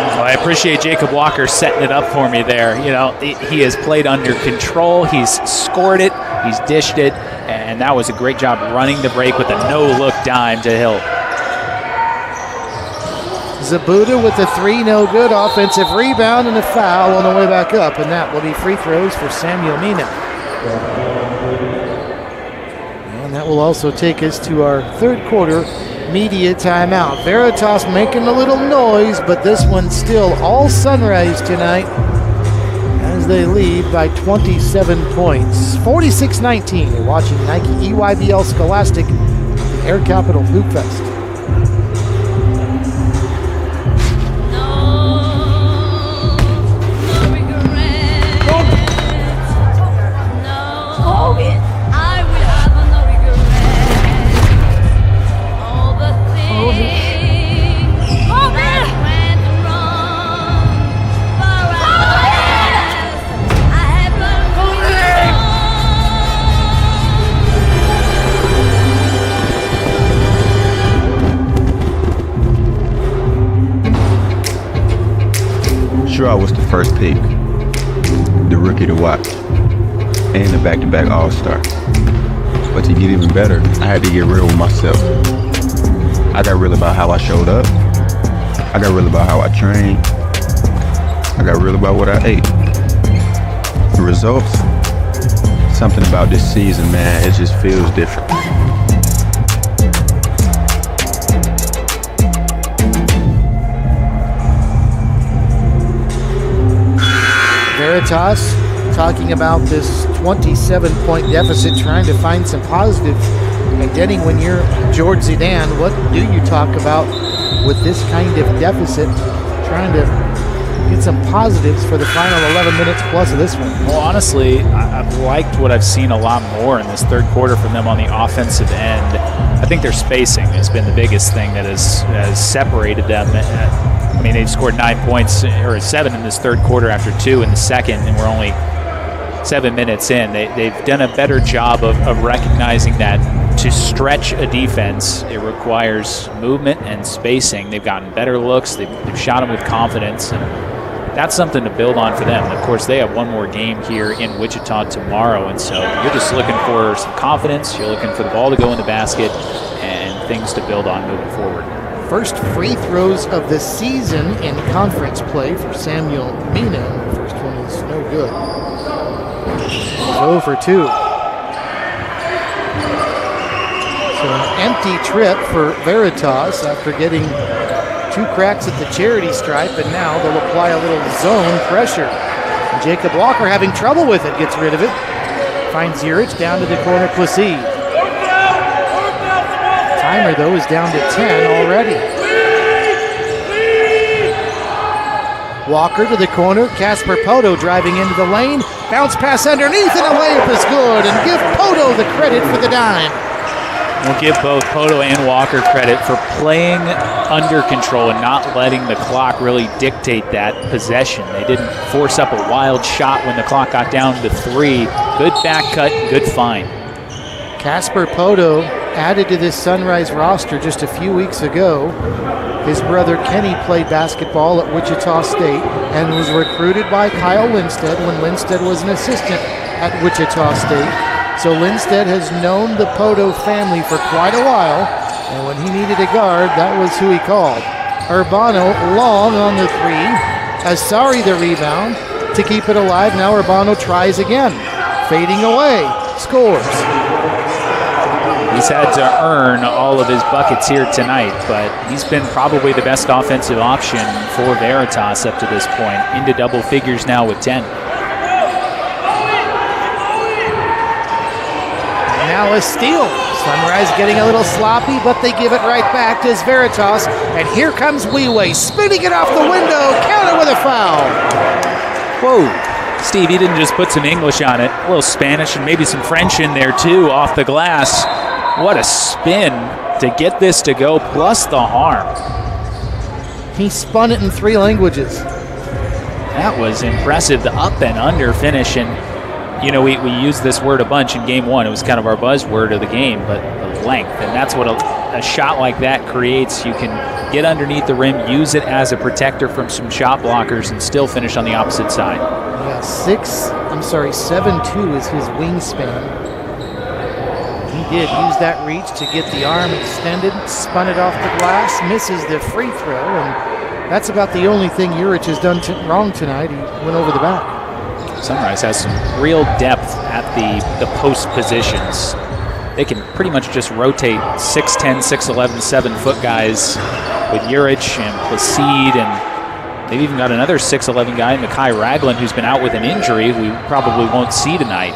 Well, I appreciate Jacob Walker setting it up for me there. You know, he has played under control. He's scored it. He's dished it. And that was a great job running the break with a no-look dime to Hill. Zabuda with the 3, no good. Offensive rebound and a foul on the way back up. And that will be free throws for Samuel Mina. And that will also take us to our third quarter media timeout. Veritas making a little noise, but this one's still all Sunrise tonight as they lead by 27 points. 46-19. You're watching Nike EYBL Scholastic, the Air Capital Hoopfest. Sure, I was the first pick, the rookie to watch, and the back-to-back All-Star. But to get even better, I had to get real with myself. I got real about how I showed up. I got real about how I trained. I got real about what I ate. The results, something about this season, man, it just feels different. Veritas talking about this 27-point deficit, trying to find some positive. And Denning, when you're George Zidane, what do you talk about with this kind of deficit, trying to get some positives for the final 11 minutes plus of this one? Well, honestly, I've liked what I've seen a lot more in this third quarter from them on the offensive end. I think their spacing has been the biggest thing that has separated them. I mean, they've scored 9 points, or 7 in this third quarter after 2 in the second, and we're only 7 minutes in. They've done a better job of recognizing that to stretch a defense, it requires movement and spacing. They've gotten better looks. They've shot them with confidence, and that's something to build on for them. Of course, they have one more game here in Wichita tomorrow, and so you're just looking for some confidence. You're looking for the ball to go in the basket and things to build on moving forward. First free throws of the season in conference play for Samuel Mina. The first one is no good. 0 for 2. So an empty trip for Veritas after getting 2 cracks at the charity stripe, and now they'll apply a little zone pressure. And Jacob Walker having trouble with it, gets rid of it. Finds Urich down to the corner, Placide. Timer, though, is down to 10 already. Walker to the corner, Casper Poto driving into the lane. Bounce pass underneath, and a layup is good. And give Poto the credit for the dime. We'll give both Poto and Walker credit for playing under control and not letting the clock really dictate that possession. They didn't force up a wild shot when the clock got down to 3. Good back cut, good find. Casper Poto added to this Sunrise roster just a few weeks ago. His brother Kenny played basketball at Wichita State and was recruited by Kyle Lindstedt when Lindstedt was an assistant at Wichita State. So Lindstedt has known the Poto family for quite a while, and when he needed a guard, that was who he called. Urbano long on the 3. Asari the rebound to keep it alive. Now Urbano tries again. Fading away. Scores. He's had to earn all of his buckets here tonight, but he's been probably the best offensive option for Veritas up to this point. Into double figures now with 10. Now a steal. Sunrise getting a little sloppy, but they give it right back to Veritas. And here comes Weiwei, spinning it off the window, counter with a foul. Whoa. Steve, he didn't just put some English on it. A little Spanish and maybe some French in there too off the glass. What a spin to get this to go, plus the harm. He spun it in 3 languages. That was impressive, the up and under finish. And you know, we used this word a bunch in game 1. It was kind of our buzzword of the game, but the length. And that's what a shot like that creates. You can get underneath the rim, use it as a protector from some shot blockers, and still finish on the opposite side. Yeah, 7'2" is his wingspan. He did use that reach to get the arm extended, spun it off the glass, misses the free throw, and that's about the only thing Urich has done wrong tonight. He went over the back. Sunrise has some real depth at the post positions. They can pretty much just rotate 6'10", 6'11", 7-foot guys with Urich and Placide, and they've even got another 6'11" guy, Mekhi Ragland, who's been out with an injury we probably won't see tonight.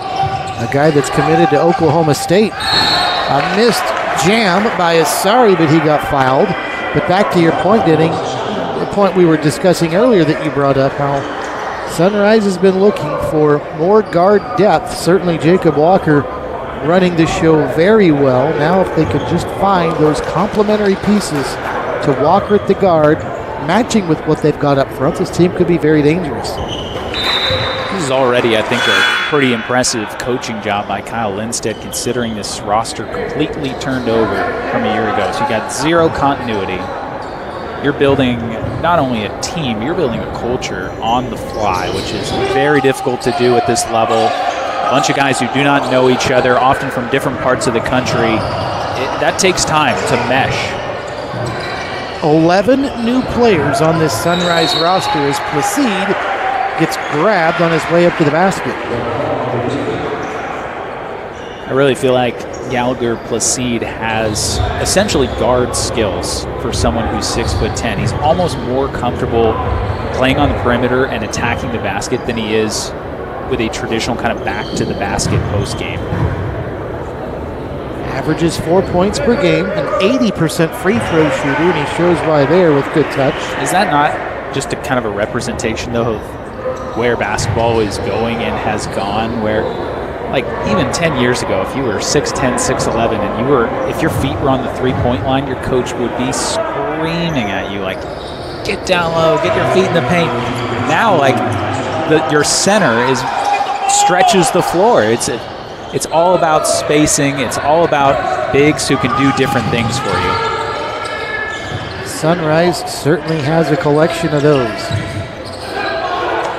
A guy that's committed to Oklahoma State. A missed jam by Asari, but he got fouled. But back to your point, Denning, the point we were discussing earlier that you brought up, how Sunrise has been looking for more guard depth. Certainly Jacob Walker running the show very well. Now if they could just find those complementary pieces to Walker at the guard, matching with what they've got up front, this team could be very dangerous. This is already, I think, a pretty impressive coaching job by Kyle Lindstedt, considering this roster completely turned over from a year ago. So you got zero continuity. You're building not only a team, you're building a culture on the fly, which is very difficult to do at this level. A bunch of guys who do not know each other, often from different parts of the country. That takes time to mesh. 11 new players on this Sunrise roster as Placide gets grabbed on his way up to the basket. I really feel like Gallagher Placide has essentially guard skills for someone who's 6'10". He's almost more comfortable playing on the perimeter and attacking the basket than he is with a traditional kind of back to the basket post game. Averages 4 points per game, an 80% free throw shooter, and he shows why there with good touch. Is that not just a kind of a representation, though, of where basketball is going and has gone, where like even 10 years ago, if you were 6'10", 6'11", and if your feet were on the three-point line, your coach would be screaming at you like, get down low, get your feet in the paint. Now, like, your center stretches the floor. It's all about spacing. It's all about bigs who can do different things for you. Sunrise certainly has a collection of those.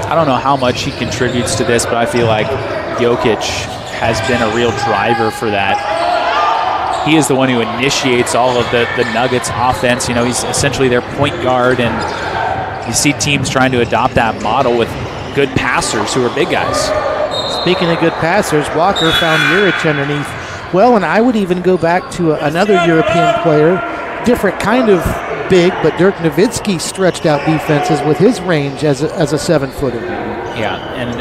I don't know how much he contributes to this, but I feel like Jokic has been a real driver for that. He is the one who initiates all of the Nuggets offense. You know, he's essentially their point guard, and you see teams trying to adopt that model with good passers who are big guys. Speaking of good passers, Walker found Urich underneath Well, and I would even go back to another European player, different kind of big, but Dirk Nowitzki stretched out defenses with his range as a 7-footer. Yeah, and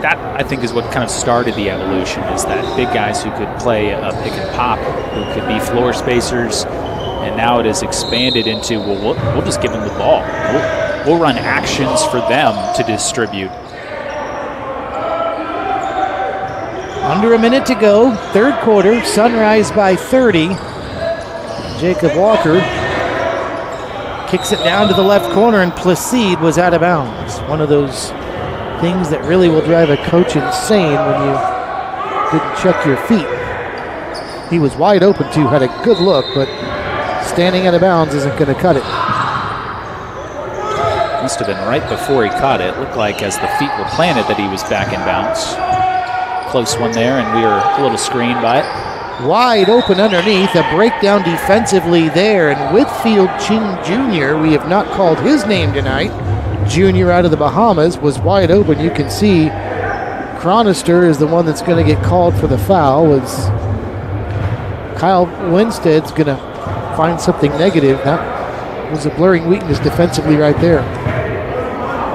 that, I think, is what kind of started the evolution, is that big guys who could play a pick and pop, who could be floor spacers, and now it has expanded into, well, we'll just give them the ball. We'll run actions for them to distribute. Under a minute to go, third quarter, Sunrise by 30. Jacob Walker kicks it down to the left corner, and Placide was out of bounds. One of those things that really will drive a coach insane when you didn't check your feet. He was wide open too, had a good look, but standing out of bounds isn't going to cut it. Must have been right before he caught it. Looked like as the feet were planted that he was back in bounds. Close one there, and we were a little screened by it. Wide open underneath, a breakdown defensively there, and Whitfield Ching Jr., we have not called his name tonight. Junior out of the Bahamas was wide open. You can see Chronister is the one that's going to get called for the foul, as Kyle Winstead's going to find something negative. That was a blurring weakness defensively right there.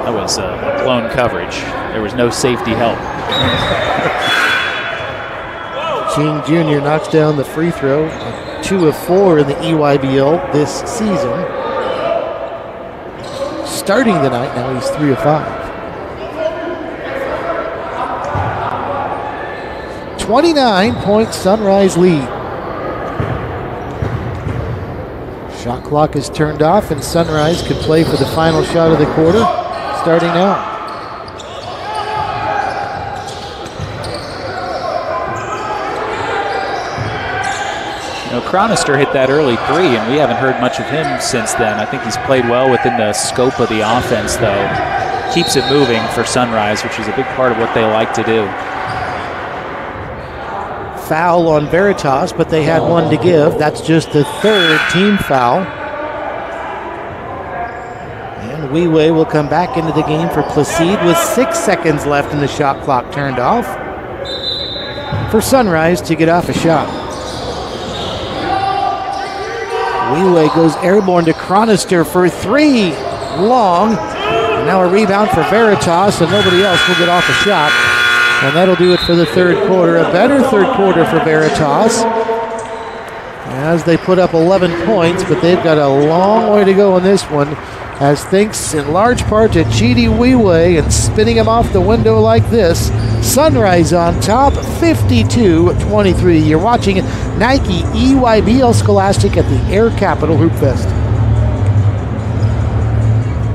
That was a blown coverage. There was no safety help. Ching Jr. knocks down the free throw, 2 of 4 in the EYBL this season. Starting the night, now he's 3 of 5. 29-point Sunrise lead. Shot clock is turned off, and Sunrise could play for the final shot of the quarter, starting now. Chronister hit that early 3, and we haven't heard much of him since then. I think he's played well within the scope of the offense, though. Keeps it moving for Sunrise, which is a big part of what they like to do. Foul on Veritas, but they had one to give. That's just the third team foul. And Weiwei will come back into the game for Placide with 6 seconds left and the shot clock turned off for Sunrise to get off a shot. Weiwei goes airborne to Chronister for 3. Long. And now a rebound for Veritas, and nobody else will get off a shot. And that'll do it for the third quarter. A better third quarter for Veritas, as they put up 11 points, but they've got a long way to go in this one, as thanks in large part to Chidi Weiwei and spinning him off the window like this, Sunrise on top, 52-23. You're watching Nike EYBL Scholastic at the Air Capital Hoopfest.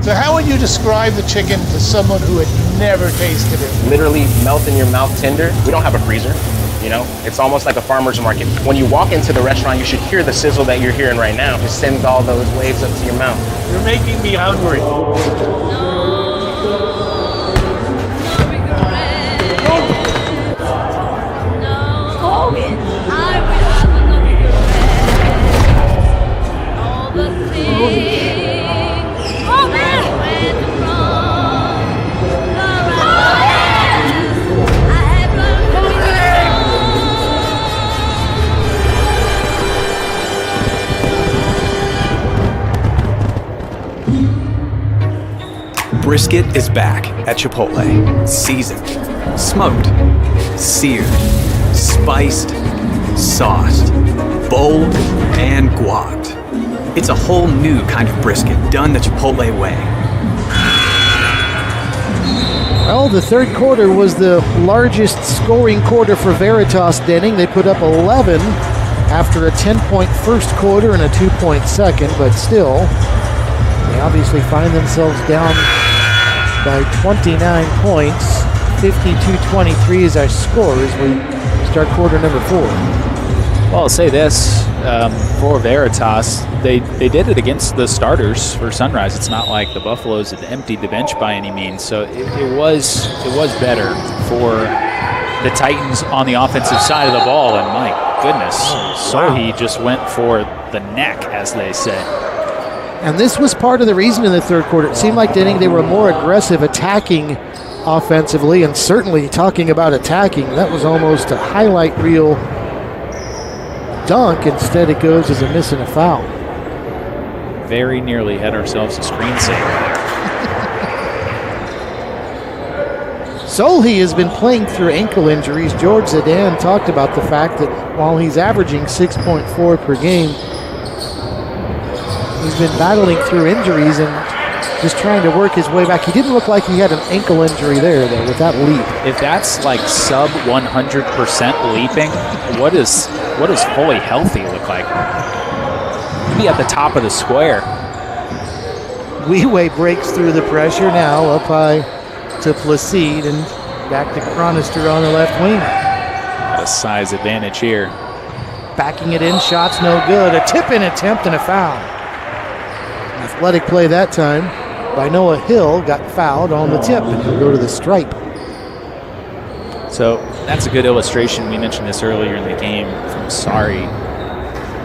So how would you describe the chicken to someone who had never tasted it? Literally melt in your mouth tender. We don't have a freezer, you know? It's almost like a farmer's market. When you walk into the restaurant, you should hear the sizzle that you're hearing right now. It sends all those waves up to your mouth. You're making me hungry. Brisket is back at Chipotle. Seasoned, smoked, seared, spiced, sauced, bold, and guacced. It's a whole new kind of brisket done the Chipotle way. Well, the third quarter was the largest scoring quarter for Veritas Denning. They put up 11 after a 10-point first quarter and a 2-point second, but still, they obviously find themselves down by 29 points. 52-23 is our score as we start quarter number 4. Well, I'll say this, for Veritas, they did it against the starters for Sunrise. It's not like the Buffaloes had emptied the bench by any means, so it was better for the Titans on the offensive side of the ball, and my goodness, Sohi just went for the neck, as they say. And this was part of the reason in the third quarter. It seemed like they were more aggressive attacking offensively, and certainly talking about attacking, that was almost a highlight reel dunk. Instead, it goes as a miss and a foul. Very nearly had ourselves a screensaver there. Solhe has been playing through ankle injuries. George Zidane talked about the fact that while he's averaging 6.4 per game, he's been battling through injuries and just trying to work his way back. He didn't look like he had an ankle injury there, though, with that leap. If that's like sub 100% leaping, what does fully healthy look like? Be at the top of the square. Weiwei breaks through the pressure now, up high to Placide and back to Chronister on the left wing. Got a size advantage here. Backing it in, shots no good. A tip-in attempt and a foul. Athletic play that time by Noah Hill, got fouled on the tip, and he'll go to the stripe. So that's a good illustration. We mentioned this earlier in the game from Sari.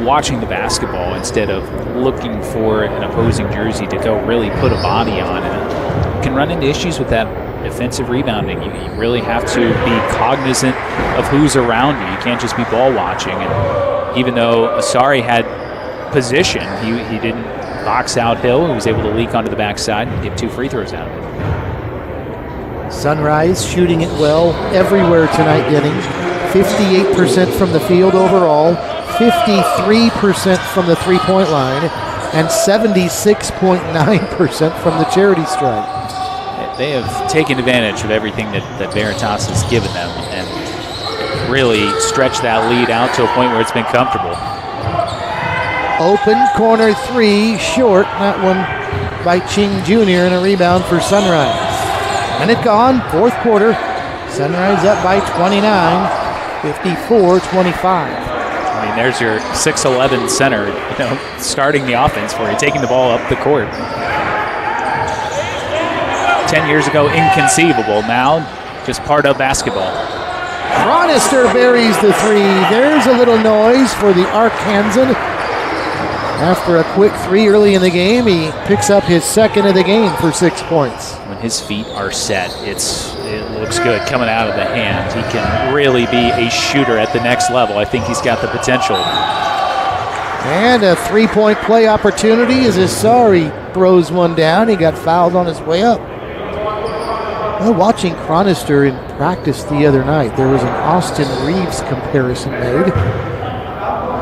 Watching the basketball instead of looking for an opposing jersey to go really put a body on, and it can run into issues with that defensive rebounding. You really have to be cognizant of who's around you. You can't just be ball watching. And even though Asari had position, he didn't box out Hill. He was able to leak onto the backside and get 2 free throws out of it. Sunrise shooting it well everywhere tonight, getting 58% from the field overall, 53% from the three-point line, and 76.9% from the charity stripe. They have taken advantage of everything that Veritas has given them and really stretched that lead out to a point where it's been comfortable. Open corner 3, short. That one by Ching Jr. and a rebound for Sunrise. And it gone, fourth quarter. Sunrise up by 29, 54-25. I mean, there's your 6'11" center, starting the offense for you, taking the ball up the court. 10 years ago, inconceivable. Now, just part of basketball. Chronister buries the 3. There's a little noise for the Arkansan. After a quick 3 early in the game, he picks up his second of the game for 6 points. When his feet are set, it looks good coming out of the hand. He can really be a shooter at the next level. I think he's got the potential. And a 3-point play opportunity as Asari throws one down. He got fouled on his way up. Well, watching Chronister in practice the other night, there was an Austin Reeves comparison made.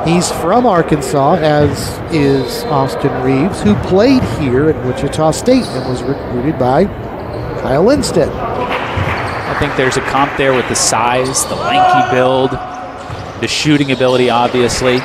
He's from Arkansas, as is Austin Reeves, who played here at Wichita State and was recruited by Kyle Lindstedt. I think there's a comp there with the size, the lanky build, the shooting ability, obviously.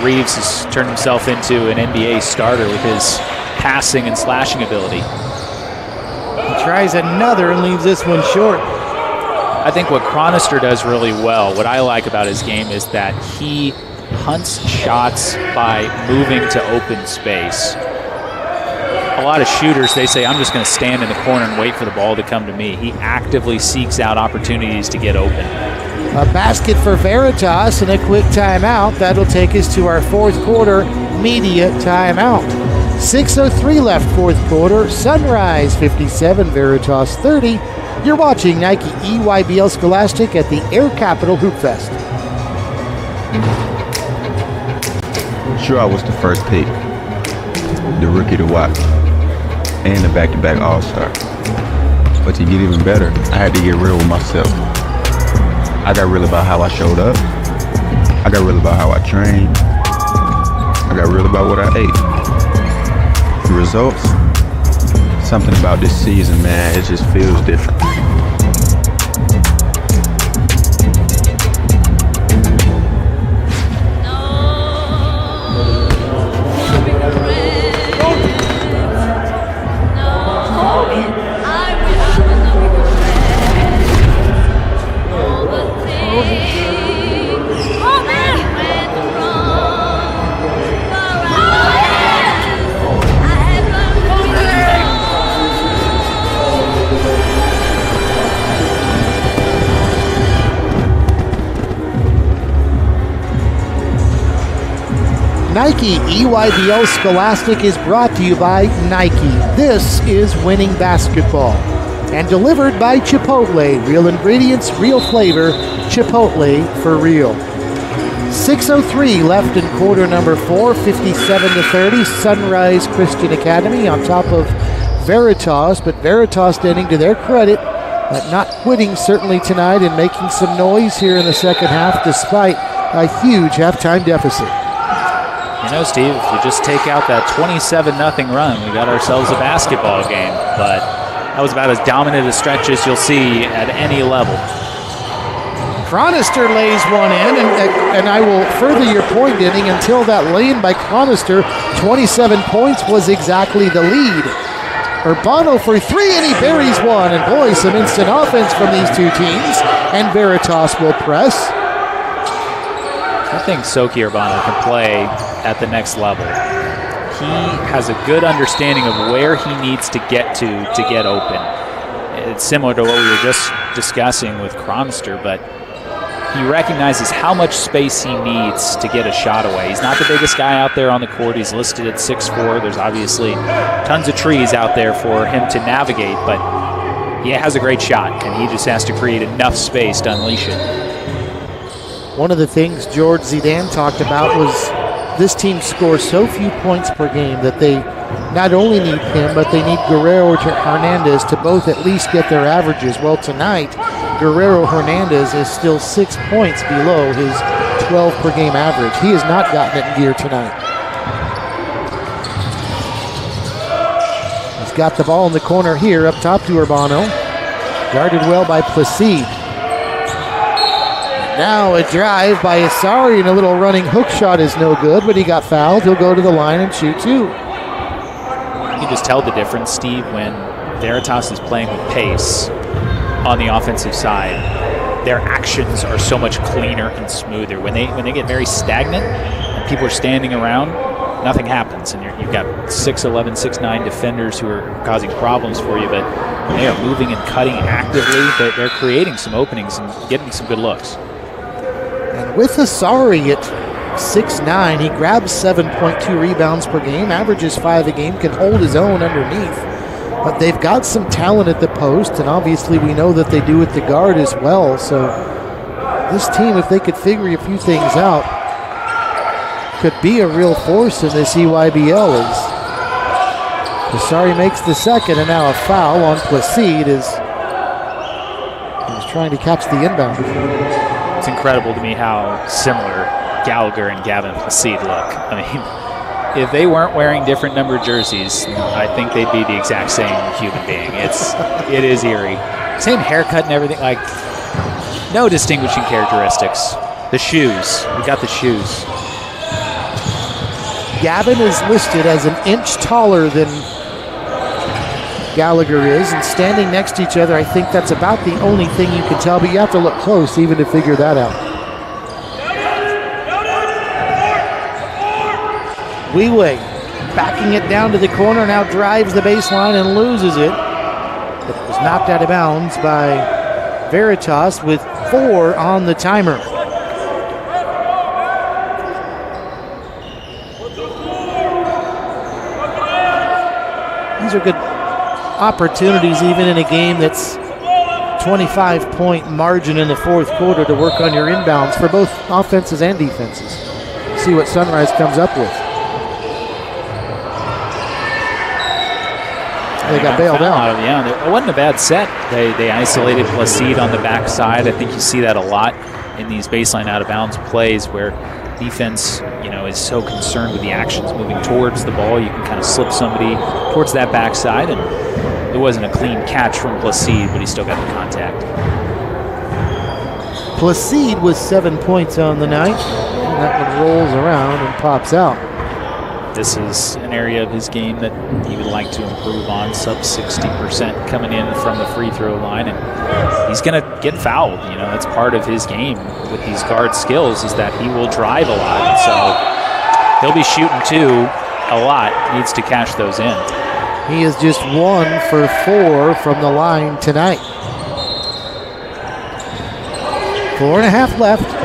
Reeves has turned himself into an NBA starter with his passing and slashing ability. He tries another and leaves this one short. I think what Chronister does really well, what I like about his game, is that he hunts shots by moving to open space. A lot of shooters, they say, I'm just going to stand in the corner and wait for the ball to come to me. He actively seeks out opportunities to get open. A basket for Veritas and a quick timeout. That'll take us to our fourth quarter media timeout. 6:03 left fourth quarter. Sunrise 57, Veritas 30. You're watching Nike EYBL Scholastic at the Air Capital Hoopfest. Sure, I was the first pick, the rookie to watch, and the back-to-back All-Star. But to get even better, I had to get real with myself. I got real about how I showed up. I got real about how I trained. I got real about what I ate. The results, something about this season, man, it just feels different. Nike EYBL Scholastic is brought to you by Nike. This is Winning Basketball. And delivered by Chipotle. Real ingredients, real flavor. Chipotle for real. 6:03 left in quarter number 4, 57-30. Sunrise Christian Academy on top of Veritas, but Veritas standing to their credit, not quitting certainly tonight and making some noise here in the second half despite a huge halftime deficit. You know, Steve, if we just take out that 27-0 run, we got ourselves a basketball game, but that was about as dominant a stretch as you'll see at any level. Chronister lays one in, and I will further your point, Denning, until that lane by Chronister, 27 points was exactly the lead. Urbano for 3, and he buries one, and boy, some instant offense from these two teams, and Veritas will press. I think Soki Urbano can play at the next level. He has a good understanding of where he needs to get open. It's similar to what we were just discussing with Chronister, but he recognizes how much space he needs to get a shot away. He's not the biggest guy out there on the court. He's listed at 6'4". There's obviously tons of trees out there for him to navigate, but he has a great shot, and he just has to create enough space to unleash it. One of the things George Zidane talked about was this team scores so few points per game that they not only need him, but they need Guerrero Hernandez to both at least get their averages. Well, tonight, Guerrero Hernandez is still 6 points below his 12 per game average. He has not gotten it in gear tonight. He's got the ball in the corner here, up top to Urbano. Guarded well by Placide. Now a drive by Asari, and a little running hook shot is no good, but he got fouled. He'll go to the line and shoot two. You can just tell the difference, Steve, when Veritas is playing with pace on the offensive side. Their actions are so much cleaner and smoother. When they get very stagnant and people are standing around, nothing happens. And you've got 6'11", 6'9" defenders who are causing problems for you, but when they are moving and cutting actively, they're creating some openings and getting some good looks. And with Asari at 6'9", he grabs 7.2 rebounds per game, averages 5 a game, can hold his own underneath. But they've got some talent at the post, and obviously we know that they do at the guard as well. So this team, if they could figure a few things out, could be a real force in this EYBL. As Asari makes the second, and now a foul on Placide as he was trying to catch the inbound. It's incredible to me how similar Gallagher and Gavin Placide look. I mean, if they weren't wearing different numbered jerseys, I think they'd be the exact same human being. It is eerie. Same haircut and everything, like no distinguishing characteristics. The shoes, we got the shoes. Gavin is listed as an inch taller than Gallagher is, and standing next to each other, I think that's about the only thing you can tell, but you have to look close even to figure that out. Weiwei backing it down to the corner, now drives the baseline and loses it. It was knocked out of bounds by Veritas with 4 on the timer. These are good opportunities even in a game that's 25-point margin in the fourth quarter to work on your inbounds for both offenses and defenses. See what Sunrise comes up with. They got bailed out. Yeah, it wasn't a bad set. They isolated Placide on the backside. I think you see that a lot in these baseline out-of-bounds plays where defense, is so concerned with the actions moving towards the ball. You can kind of slip somebody towards that backside, and it wasn't a clean catch from Placide, but he still got the contact. Placide with 7 points on the night, and that one rolls around and pops out. This is an area of his game that he would like to improve on, sub 60% coming in from the free throw line, and he's going to get fouled. That's part of his game with these guard skills, is that he will drive a lot. So he'll be shooting two a lot, needs to cash those in. He is just 1 for 4 from the line tonight. 4.5 left.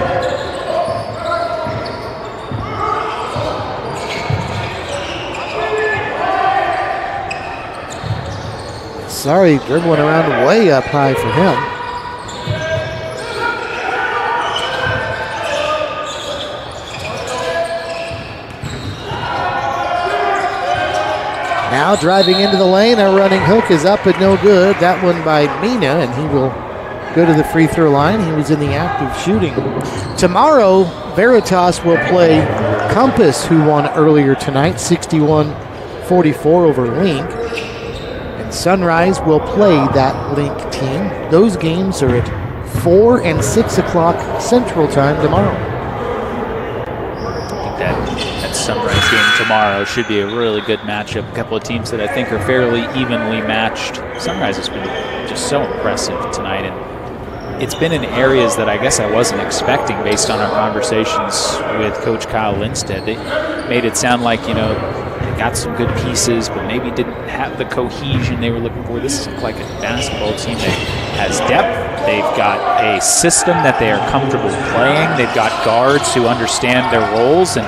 Sorry, dribbling around way up high for him. Now driving into the lane, a running hook is up and no good. That one by Mina, and he will go to the free throw line. He was in the act of shooting. Tomorrow, Veritas will play Compass, who won earlier tonight, 61-44 over Link. And Sunrise will play that Link team. Those games are at 4 and 6 o'clock Central Time tomorrow. I think that Sunrise game tomorrow should be a really good matchup. A couple of teams that I think are fairly evenly matched. Sunrise has been just so impressive tonight, and it's been in areas that I guess I wasn't expecting based on our conversations with Coach Kyle Lindstedt. They made it sound like, they got some good pieces, but maybe didn't have the cohesion they were looking for. This is like a basketball team that has depth. They've got a system that they are comfortable playing. They've got guards who understand their roles, and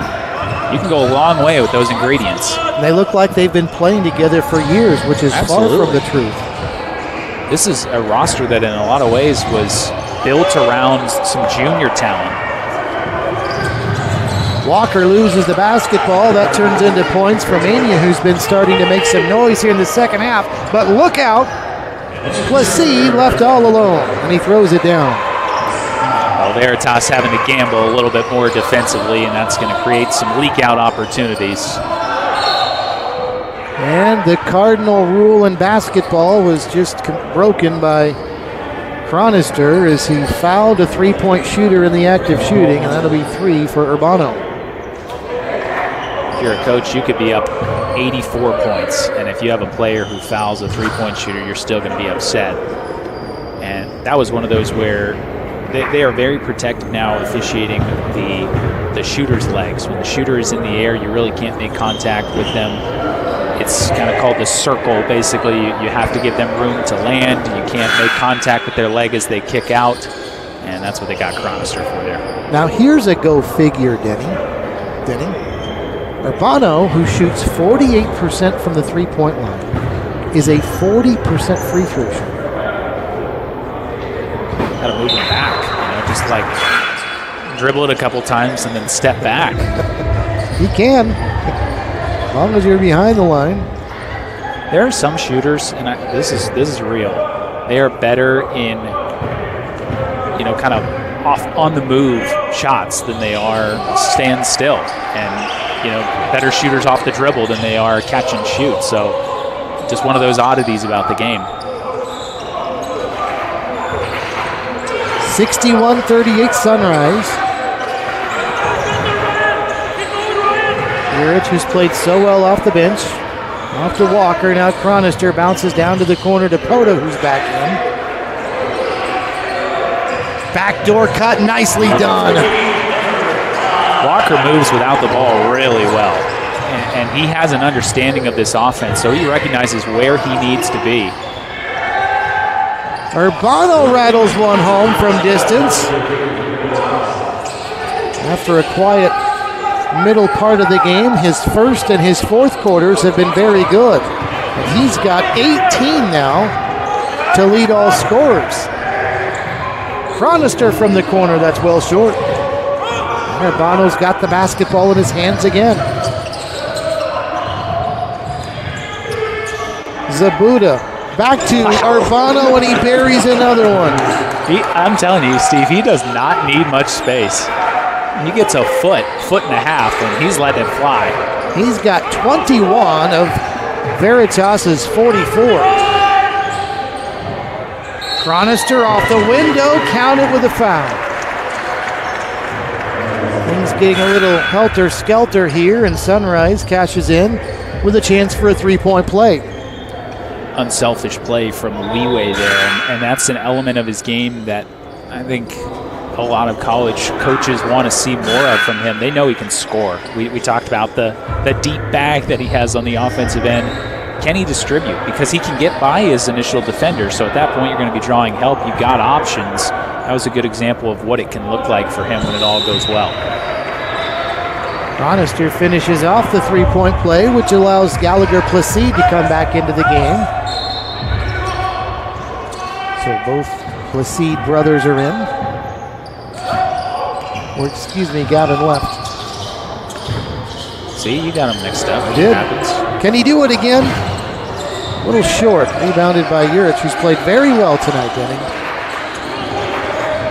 you can go a long way with those ingredients. And they look like they've been playing together for years, which is far from the truth. This is a roster that in a lot of ways was built around some junior talent. Walker loses the basketball. That turns into points for Mania, who's been starting to make some noise here in the second half. But look out. Placide left all alone, and he throws it down. Well, Veritas having to gamble a little bit more defensively, and that's going to create some leak-out opportunities. And the cardinal rule in basketball was just broken by Chronister as he fouled a three-point shooter in the act of shooting, and that'll be 3 for Urbano. If you're a coach, you could be up 84 points, and if you have a player who fouls a three-point shooter, you're still going to be upset. And that was one of those where they are very protective now, officiating the shooter's legs. When the shooter is in the air, you really can't make contact with them. It's kind of called the circle. Basically, you have to give them room to land. You can't make contact with their leg as they kick out, and that's what they got Chronister for there. Now here's a go figure, Denny. Urbano, who shoots 48% from the three-point line, is a 40% free throw shooter. Got to move him back, just like dribble it a couple times and then step back. He can, as long as you're behind the line. There are some shooters, and this is real. They are better in, kind of off on the move shots than they are stand still, and better shooters off the dribble than they are catch and shoot. So, just one of those oddities about the game. 61-38 Sunrise. Urich, who's played so well off the bench, off to Walker. Now Chronister bounces down to the corner to Poto, who's back in. Backdoor cut, nicely done. Walker moves without the ball really well, and he has an understanding of this offense, so he recognizes where he needs to be. Urbano rattles one home from distance. After a quiet middle part of the game, his first and his fourth quarters have been very good. He's got 18 now to lead all scorers. Chronister from the corner, that's well short. Urbano's got the basketball in his hands again. Zabuda back to Urbano, and he buries another one. I'm telling you, Steve, he does not need much space. He gets a foot and a half, and he's letting it fly. He's got 21 of Veritas's 44. Chronister off the window, counted with a foul. Things getting a little helter-skelter here, and Sunrise cashes in with a chance for a three-point play. Unselfish play from leeway there, and that's an element of his game that I think a lot of college coaches want to see more of from him. They know he can score. We talked about the deep bag that he has on the offensive end. Can he distribute? Because he can get by his initial defender, so at that point you're going to be drawing help. You've got options. That was a good example of what it can look like for him when it all goes well. Chronister finishes off the three-point play, which allows Gallagher Placide to come back into the game. So both Placide brothers are in. Or excuse me, Gavin left. See, you got him mixed up. I did. Happens. Can he do it again? A little short. Rebounded by Urich, who's played very well tonight, Denning.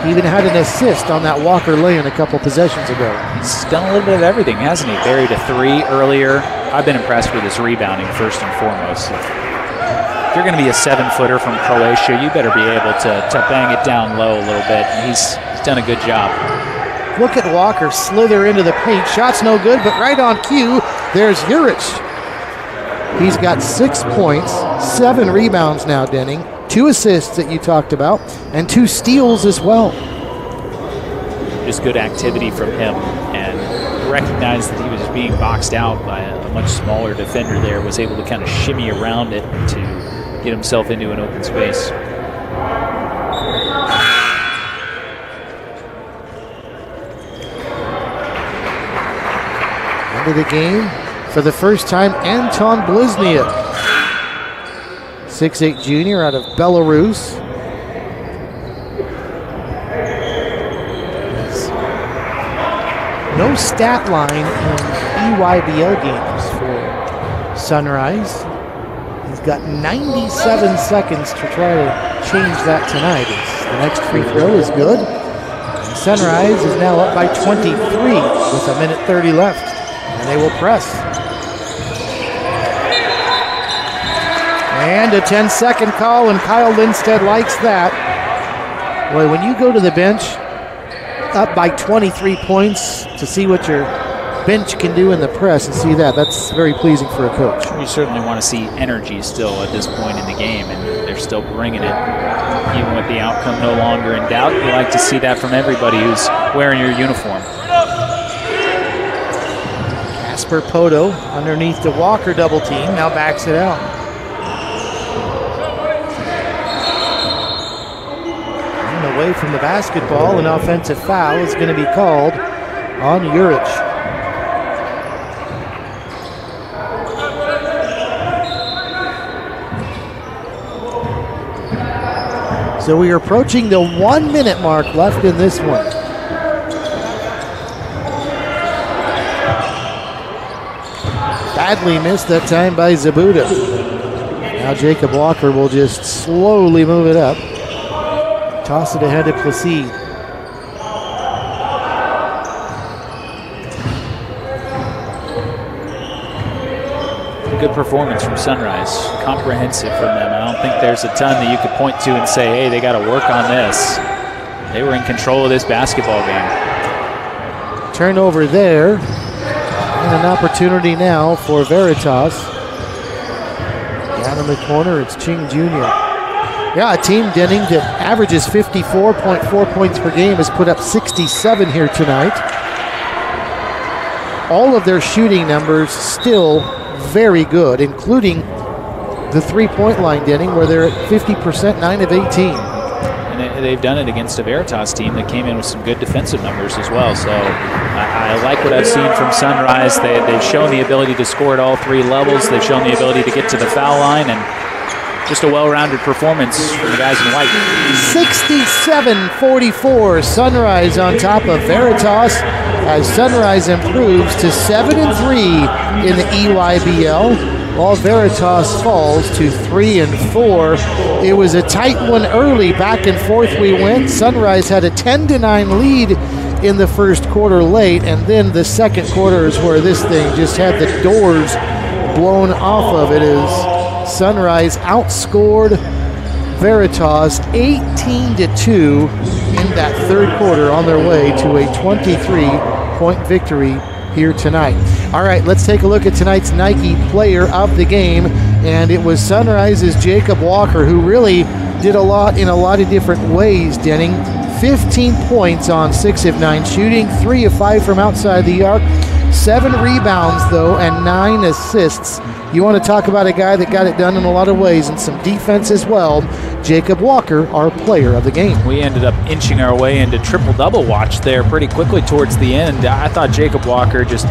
He even had an assist on that Walker lay-in a couple possessions ago. He's done a little bit of everything, hasn't he? Buried a 3 earlier. I've been impressed with his rebounding, first and foremost. If you're going to be a 7-footer from Croatia, you better be able to bang it down low a little bit. And he's done a good job. Look at Walker slither into the paint. Shot's no good, but right on cue, there's Urich. He's got 6 points, 7 rebounds now, Denning. 2 assists that you talked about, and 2 steals as well. Just good activity from him, and recognized that he was being boxed out by a much smaller defender there, was able to kind of shimmy around it to get himself into an open space. Into the game, for the first time, Anton Blizniuk. 6'8" junior out of Belarus. No stat line in EYBL games for Sunrise. He's got 97 seconds to try to change that tonight. The next free throw is good. And Sunrise is now up by 23 with 1:30 left. And they will press. And a 10-second call, and Kyle Lindstedt likes that. Boy, when you go to the bench up by 23 points to see what your bench can do in the press and see that, that's very pleasing for a coach. You certainly want to see energy still at this point in the game, and they're still bringing it. Even with the outcome no longer in doubt, you like to see that from everybody who's wearing your uniform. Casper Poto underneath the Walker double team, now backs it out. And away from the basketball, an offensive foul is going to be called on Urich. So we are approaching the 1-minute mark left in this one. Badly missed that time by Zabuda. Now Jacob Walker will just slowly move it up. Toss it ahead to Placide. Good performance from Sunrise. Comprehensive from them. I don't think there's a ton that you could point to and say, hey, they got to work on this. They were in control of this basketball game. Turnover there. And an opportunity now for Veritas. Down in the corner, it's Ching Jr. Yeah, a team, Denning, that averages 54.4 points per game has put up 67 here tonight. All of their shooting numbers still very good, including the three-point line, Denning, where they're at 50%, 9 of 18. And they've done it against a Veritas team that came in with some good defensive numbers as well. So I like what I've seen from Sunrise. They've shown the ability to score at all 3 levels. They've shown the ability to get to the foul line, and just a well-rounded performance from the guys in white. 67-44, Sunrise on top of Veritas as Sunrise improves to 7-3 in the EYBL, while Veritas falls to 3-4. It was a tight one early, back and forth we went. Sunrise had a 10-9 lead in the first quarter late, and then the second quarter is where this thing just had the doors blown off of it as Sunrise outscored Veritas 18-2 in that third quarter on their way to a 23-point victory here tonight. All right, let's take a look at tonight's Nike player of the game, and it was Sunrise's Jacob Walker, who really did a lot in a lot of different ways, Denning. 15 points on 6 of 9 shooting, 3 of 5 from outside the arc, 7 rebounds, though, and 9 assists. You want to talk about a guy that got it done in a lot of ways and some defense as well. Jacob Walker, our player of the game. We ended up inching our way into triple-double watch there pretty quickly towards the end. I thought Jacob Walker just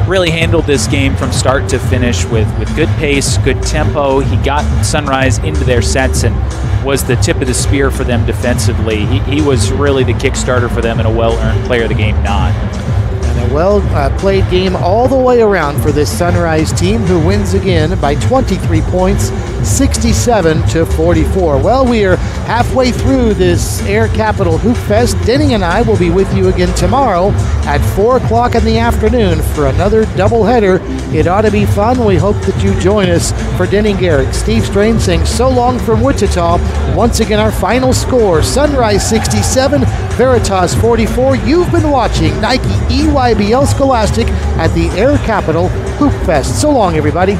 really handled this game from start to finish with good pace, good tempo. He got Sunrise into their sets and was the tip of the spear for them defensively. He was really the kickstarter for them and a well-earned player of the game nod. And a well-played game all the way around for this Sunrise team, who wins again by 23 points, 67-44. Well, we are halfway through this Air Capital Hoopfest. Denny and I will be with you again tomorrow at 4 o'clock in the afternoon for another doubleheader. It ought to be fun. We hope that you join us. For Denny Garrett, Steve Strain saying so long from Wichita. Once again, our final score, Sunrise 67, Veritas 44. You've been watching Nike EYBL Scholastic at the Air Capital Hoopfest. So long, everybody.